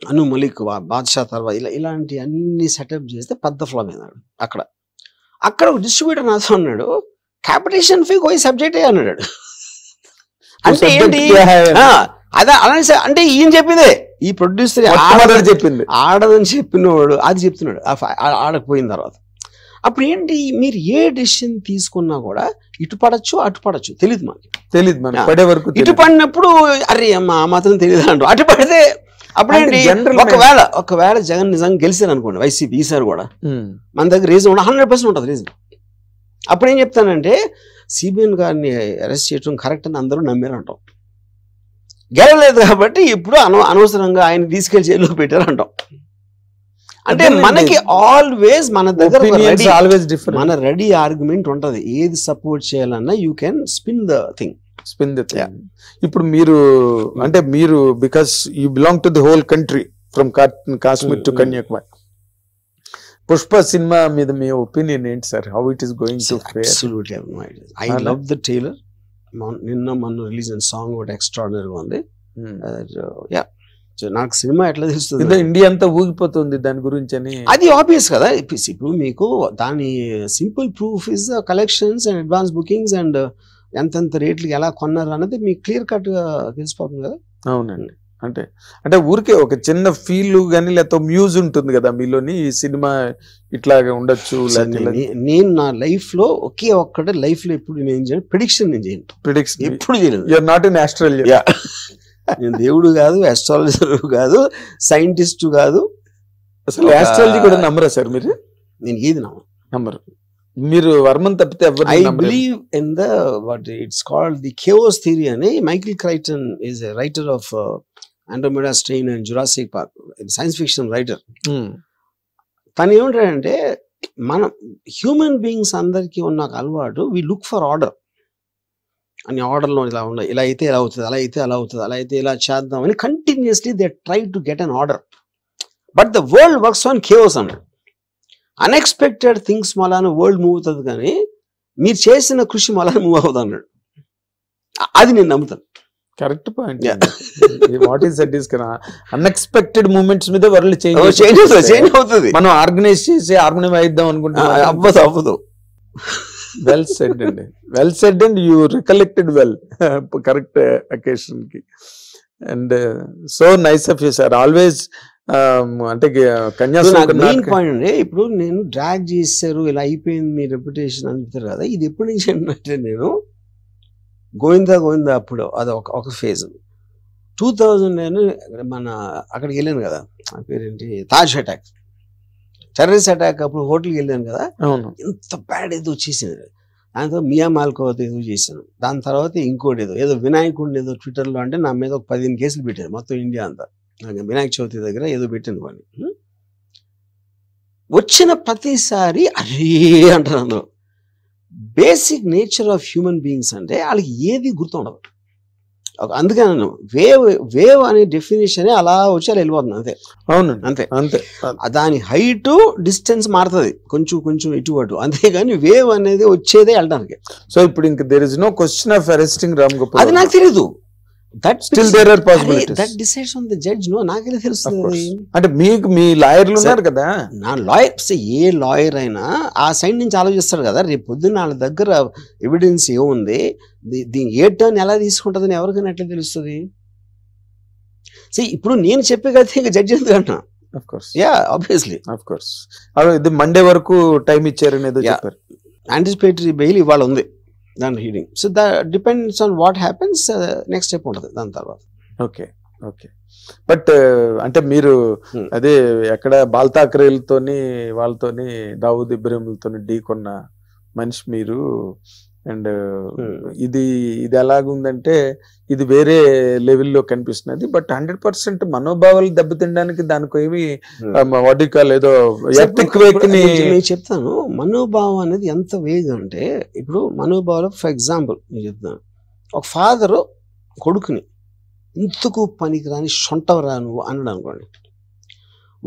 అను మలిక్, బాద్షా తర్వాత ఇలాంటి అన్ని సెటప్ చేస్తే పెద్ద ఫ్లాప్ అయినాడు. అక్కడ ఒక డిస్ట్రిబ్యూటర్ నాతో అన్నాడు, క్యాపిటేషన్ ఫీ కోయి సబ్జెక్టే అన్నాడు. అంటే ఏంటి అదే అలానే అంటే ఈయన చెప్పిందే, ఈ ప్రొడ్యూసర్ చెప్పింది ఆడదని చెప్పినవాడు అది చెప్తున్నాడు ఆడకపోయిన తర్వాత. అప్పుడు ఏంటి, మీరు ఏ డెసిషన్ తీసుకున్నా కూడా ఇటు పడచ్చు అటు పడచ్చు, తెలియదు మనకి పడే వరకు. ఇటు పడినప్పుడు అరే అమ్మ ఆ మాత్రం తెలియదు అంటూ, అటు పడితే అప్పుడేంటి, ఒకవేళ జగన్ నిజంగా గెలిచారు అనుకోండి వైసీపీ ఈసారి కూడా, మన దగ్గర రీజన్ 100% ఉంటుంది రీజన్. అప్పుడు ఏం చెప్తానంటే సిబిఎన్ గారిని అరెస్ట్ చేయడం కరెక్ట్ అని అందరూ నమ్మారు అంటాం. గెలలేదు కాబట్టి ఇప్పుడు అనవసరంగా ఆయన తీసుకెళ్లి జైల్లో పెట్టారు అంటాం. అంటే మనకి ఆల్వేస్ మన దగ్గర మన రెడీ ఆర్గ్యుమెంట్ ఉంటది, ఏది సపోర్ట్ చేయాలన్నా you can spin the thing. ఇప్పుడు మీరు అంటే మీరు because you belong to the whole country from Kashmir to Kanyakumari. Pushpa cinema మీద మీ ఒపీనియన్ ఏంటి sir? How it is going to fair? Absolutely I love the trailer. మొన్న రిలీజ్ అయిన సాంగ్ ఒకటి ఎక్స్ట్రాడినరీగా ఉంది. నాకు సినిమా ఎట్లా తెలుస్తుంది, ఇండియా అంతా ఊగిపోతుంది దాని గురించి అని. అది ఆబ్వియస్ కదా. ఇప్పుడు మీకు దాని simple proof is collections and advance bookings and ఎంతెంత రేట్లకి ఎలా కొన్నారు అన్నది మీకు క్లియర్ కట్ గా తెలిసిపోతుంది కదా. అవునండి. అంటే ఊరికే ఒక చిన్న ఫీల్ గానీ లేకపోతే మ్యూజ్ ఉంటుంది కదా మీలోని, ఈ సినిమా ఇట్లాగా ఉండొచ్చు. నేను నా లైఫ్ లో ఒక్కటే లైఫ్ లో ఎప్పుడు నేను చేయను ప్రిడిక్షన్, నేను చేయను ప్రిడిక్షన్ ఎప్పుడు చేయను. You are not in astrology. నేను దేవుడు కాదు, అస్ట్రాలజర్ కాదు, సైంటిస్ట్ కాదు, అసలు ఆస్ట్రాలజీ కూడా నమ్మరా సార్ మీరు? నేను ఏది నమ్మరు. మీరు వర్మన్ తప్పితే I believe in the what it's called the chaos theory అని. Michael Crichton is a writer of Andromeda Strain and Jurassic Park, science fiction writer. తను ఏమంటాడంటే మన హ్యూమన్ బీయింగ్స్ అందరికీ ఉన్న అలవాటు వి లుక్ ఫర్ ఆర్డర్ అని. ఆర్డర్లో ఇలా ఉన్నాయి, ఇలా అయితే ఇలా అవుతుంది, అలా అయితే అలా అవుతుంది, అలా అయితే ఇలా చేద్దాం అని continuously they try to get an order. But the world works on chaos అన్నాడు. అన్ఎక్స్పెక్టెడ్ థింగ్స్ మూలాన వరల్డ్ మూవ్ అవుతుంది, కానీ మీరు చేసిన కృషి మూలాన మూవ్ అవుతుంది అన్నాడు. అది నేను నమ్ముతాను. Correct point. What is that is unexpected moments మీద వరల్డ్ చేంజ్ అవుతుంది. మనం ఆర్గనైజ్ చేసి హార్మోనియం అయిద్దాం అనుకుంటున్నాం, అవ్వదు. వెల్ సెడ్ అండి, well said and you recollected well correct occasion కి. And so nice of you sir always. అంటే మెయిన్ పాయింట్ అండి, ఇప్పుడు నేను డ్రాగ్ చేశారు ఇలా అయిపోయింది మీ రెప్యుటేషన్ అనుకుంటారు కదా, ఇది ఎప్పటి నుంచి అంటే నేను గోవిందా అప్పుడు అది ఒక ఫేజ్. 2000 మన అక్కడికి వెళ్ళాను కదా, ఆ పేరేంటి, తాజ్ అటాక్, టెర్రరిస్ట్ అటాక్ అప్పుడు హోటల్కి వెళ్ళాను కదా, ఎంత బ్యాడ్ ఏదో వచ్చేసింది. దాని తర్వాత మియా మాల్కోవతో ఏదో చేశాను, దాని తర్వాత ఇంకోటి ఏదో వినాయకుడిని ఏదో ట్విట్టర్లో అంటే నా మీద ఒక 15 కేసులు పెట్టారు మొత్తం ఇండియా అంతా. వినాయక చవితి దగ్గర ఏదో పెట్టాను వాడిని. వచ్చిన ప్రతిసారి అరే అంటారు అందులో. Basic nature of human beings అంటే వాళ్ళకి ఏది గుర్తుండదు. అందుకే నన్ను వేవ్ అనే డెఫినేషన్ అలా వచ్చి అలా వెళ్ళిపోతుంది అంతే. అవును, అంతే. దాని హైట్ డిస్టెన్స్ మారుతుంది కొంచెం ఇటు అటు, అంతేగాని వేవ్ అనేది వచ్చేదే వెళ్ళడానికి. సో ఇప్పుడు ఇంకా there is no question of arresting Ram Gopal. అది నాకు తెలీదు. Still there are possibilities. That decides on the judge. No, నాకే తెలుస్తుంది. అంటే మీకు మీ లాయర్లు ఉన్నారు కదా. నా లాయర్ ఏ లాయర్ అయినా ఆ సైడ్ నుంచి ఆలోచిస్తాడు కదా. రేపు పొద్దున్న వాళ్ళ దగ్గర ఎవిడెన్స్ ఏముంది, దీని ఏ టర్న్ ఎలా తీసుకుంటుందని ఎవరికైనా ఎట్లా తెలుస్తుంది? ఇప్పుడు నేను చెప్పే కదా ఇంకా జడ్జి ఎందుకంటున్నా. ఆబ్వియస్లీ ఇది మండే వరకు టైం ఇచ్చారని ఏదో చెప్పారు. యాంటిసిపేటరీ బెయిల్ ఇవాళ ఉంది దాని hearing. So that depends on what happens, next step ఉంటుంది దాని తర్వాత. ఓకే. బట్ అంటే మీరు అదే ఎక్కడ బాల్ ఠాక్రేలతోని వాళ్ళతోని దావూద్ ఇబ్రహీంలతోని ఢీకొన్న మనిషి మీరు. అండ్ ఇది ఎలాగుందంటే ఇది వేరే లెవెల్లో కనిపిస్తున్నది. బట్ 100% మనోభావాలు దెబ్బతినడానికి దానికి ఏమి ఏదో చెప్తాను. మనోభావం అనేది ఎంత వేగం అంటే, ఇప్పుడు మనోభావాలు ఫర్ ఎగ్జాంపుల్ నేను చెప్తాను. ఒక ఫాదరు కొడుకుని ఇంతకు పనికిరాని సొంటవరా నువ్వు అన్నాడు అనుకోండి,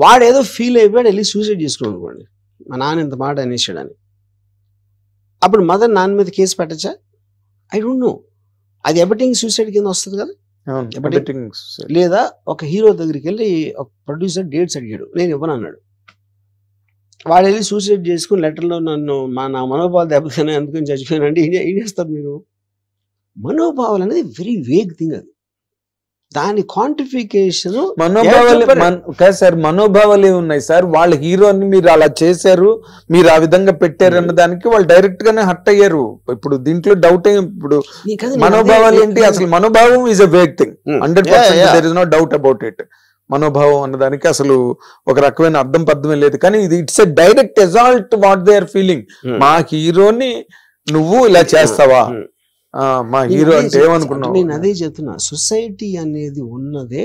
వాడేదో ఫీల్ అయిపోయాడు, వెళ్ళి సూసైడ్ చేసుకున్నాడు అనుకోండి, మా నాన్న ఇంత మాట అనేసాడని. అప్పుడు మదర్ నాన్న మీద కేసు పెట్టచ్చా? I don't no. అది ఎబటింగ్ సూసైడ్ కింద వస్తుంది కదా. లేదా ఒక హీరో దగ్గరికి వెళ్ళి ఒక ప్రొడ్యూసర్ డేట్స్ అడిగాడు, నేను ఇవ్వను అన్నాడు. వాడు వెళ్ళి సూసైడ్ చేసుకుని లెటర్లో నన్ను నా మనోభావాలు దెబ్బతిన్నాయి అందుకని చచ్చిపోయాను అంటే ఏం చేస్తారు మీరు? మనోభావాలు అనేది వెరీ వేగ్ థింగ్. అది దాని క్వాంటిఫికేషన్ మనోభావాలు కాదు సార్, మనోభావాలు ఉన్నాయి సార్. వాళ్ళ హీరోని మీరు అలా చేశారు, మీరు ఆ విధంగా పెట్టారు అన్న దానికి వాళ్ళు డైరెక్ట్ గానే హర్ట్ అయ్యారు. ఇప్పుడు దీంట్లో డౌట్ ఇప్పుడు మనోభావాలు ఏంటి? అసలు మనోభావం is a vague thing, 100% there is no doubt about it. మనోభావం అన్నదానికి అసలు ఒక రకమైన అర్థం పద్ధమే లేదు. కానీ ఇది it's a direct exalt what they are feeling. మా హీరోని నువ్వు ఇలా చేస్తావా, మా హీరో అంటే ఏమనుకున్నావు? నేను అదే చెప్తున్నా, సొసైటీ అనేది ఉన్నదే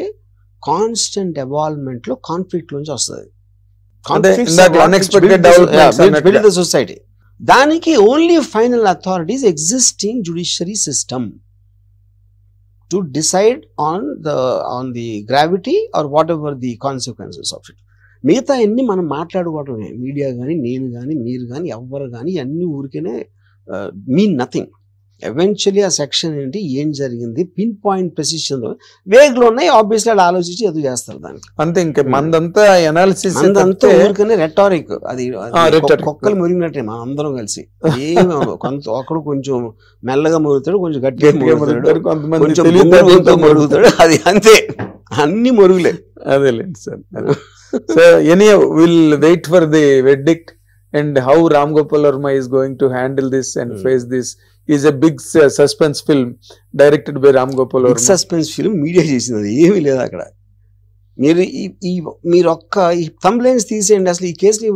కాన్స్టెంట్ ఎవాల్వ్మెంట్ లో, కాన్ఫ్లిక్ట్ లోంచి వస్తుంది. సొసైటీ దానికి only final authorities existing judiciary system to decide on the gravity or whatever the consequences of it. మిగతా అన్ని మనం మాట్లాడుకోవటమే. మీడియా కానీ, నేను కానీ, మీరు కానీ, ఎవ్వరు కానీ అన్ని ఊరికేనే మీన్ నథింగ్. ఎవెన్చువల్లీ ఆ సెక్షన్ ఏంటి, ఏం జరిగింది, పిన్ పాయింట్ ప్రెసిషన్ వేగ్లో ఉన్నాయి. ఆబ్వియస్లీ వాళ్ళు ఆలోచించి ఎదురు చేస్తారు దానికి అంతే. ఇంకా మందంతా ఎనాలిసిస్ అంతా ఊరికనే రెటారిక్. అది కుక్కలు మురిగినట్టే మనం అందరం కలిసి. ఏమి ఒకడు కొంచెం మెల్లగా మురుగుతాడు, కొంచెం గట్టిగా మురుగుతాడు, కొంచెం మురుగుతాడు. అది అంతే, అన్ని మురుగులే. అదేలేండి sir. So any will wait for the verdict and how Ram Gopal Varma is going to handle this and face this is a big suspense film directed by Ram Gopal Varma. Suspense film media చేసింది, ఏమీ లేదు అక్కడ. మీరు ఒక్క ఈ complaints తీసేయండి. అసలు ఈ కేసుని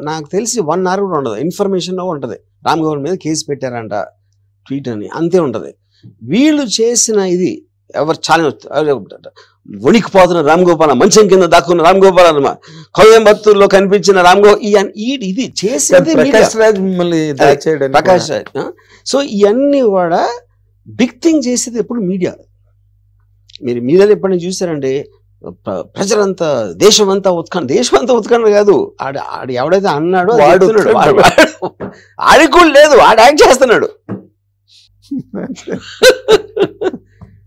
నాకు తెలిసి 1 hour కూడా ఉండదు, ఇన్ఫర్మేషన్ ఉంటుంది. రామ్ గోపాల్ మీద కేసు పెట్టారంట, ట్వీట్ అని, అంతే ఉంటుంది. వీళ్ళు చేసిన ఇది ఎవరు చాలా వణికిపోతున్న రామ్ గోపాల్, మంచం కింద దాక్కున్న రామ్ గోపాల్ వర్మ, కోయంబత్తూరులో కనిపించిన రామ్ ఇది చేసింది ప్రకాష్ రాజ్. సో ఇవన్నీ కూడా బిగ్ థింగ్ చేసేది ఎప్పుడు మీడియా. మీరు మీడియాలో ఎప్పుడైనా చూసారంటే ప్రజలంతా దేశమంతా ఉత్కంఠ కాదు. ఆడు ఎవడైతే అన్నాడో ఆడికి కూడా లేదు, ఆడు యాక్ట్ చేస్తున్నాడు.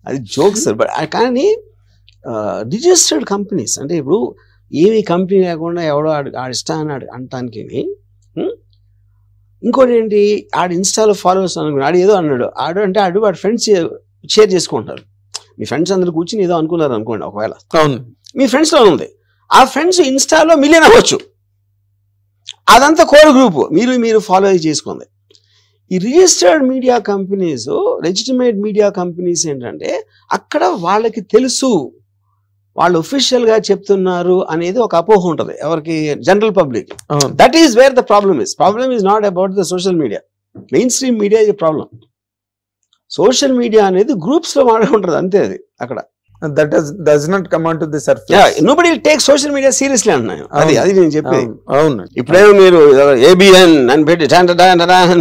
అది జోక్స్. బట్ కానీ రిజిస్టర్డ్ కంపెనీస్ అంటే ఇప్పుడు ఏమి కంపెనీ లేకుండా ఎవడో ఆడిస్తాను అంటానికి. ఇంకోటి ఏంటి, ఆడు ఇన్స్టాలో ఫాలోవర్స్ అనుకున్నాడు, ఆడు ఏదో అన్నాడు, వాడి ఫ్రెండ్స్ షేర్ చేసుకుంటారు. మీ ఫ్రెండ్స్ అందరు కూర్చుని ఏదో అనుకున్నారు అనుకోండి, ఒకవేళ మీ ఫ్రెండ్స్లో ఉంది, ఆ ఫ్రెండ్స్ ఇన్స్టాలో మిలియన్ అవ్వచ్చు. అదంతా కోర్ గ్రూప్, మీరు ఫాలో చేసుకుంది. ఈ registered media companies, legitimate media companies ఏంటంటే అక్కడ వాళ్ళకి తెలుసు వాళ్ళు ఒఫిషియల్ గా చెప్తున్నారు అనేది ఒక అపోహ ఉంటుంది ఎవరికి, general public. That is wear the problem is not about the social media. Main stream media is problem. Social media అనేది గ్రూప్స్ లో మాట్లాడుకుంటుంది అంతే. అది అక్కడ that does not come onto the surface. Yeah, nobody will take social media seriously అంటున్నాను. అది నేను చెప్పేది. అవును, ఇప్పుడేమో మీరు ఏబిఎన్ అని పెట్టి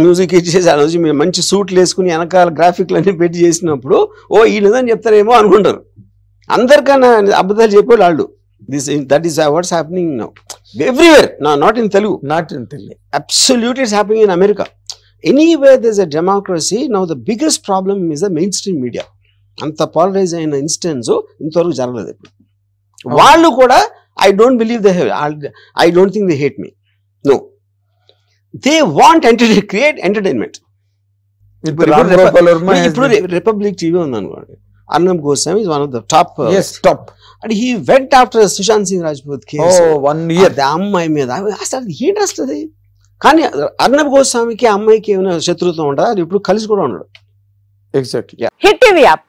మ్యూజిక్ ఇచ్చేసి ఆ రోజు మీరు మంచి సూట్లు వేసుకుని వెనకాల గ్రాఫిక్లు అన్ని పెట్టి చేసినప్పుడు ఈ నిజం చెప్తారేమో అనుకుంటారు. అందరికన్నా అబద్ధాలు చెప్పేవాళ్ళు వాళ్ళు. That is what's happening now everywhere. Not in Telugu. Absolutely, it's happening in America. Anywhere there's a democracy, now the biggest problem is the mainstream media. అంత పాలరైజ్ అయిన ఇన్స్టెన్స్ ఇంతవరకు జరగలేదు. వాళ్ళు కూడా I don't believe I don't think they hate me. No, they want create entertainment. ఇప్పుడు Republic TV ఉంది అనుకోండి, Arnab Goswami is one of the top. And he went after Sushant Singh Rajput case 1 year. అమ్మాయి మీద అసలు ఏంటి వస్తుంది. కానీ అర్నబ్ గోస్వామికి అమ్మాయికి ఏమైనా శత్రుత్వం ఉంటుందా? అది ఇప్పుడు కలిసి కూడా ఉండడు. Exactly. Hit TV app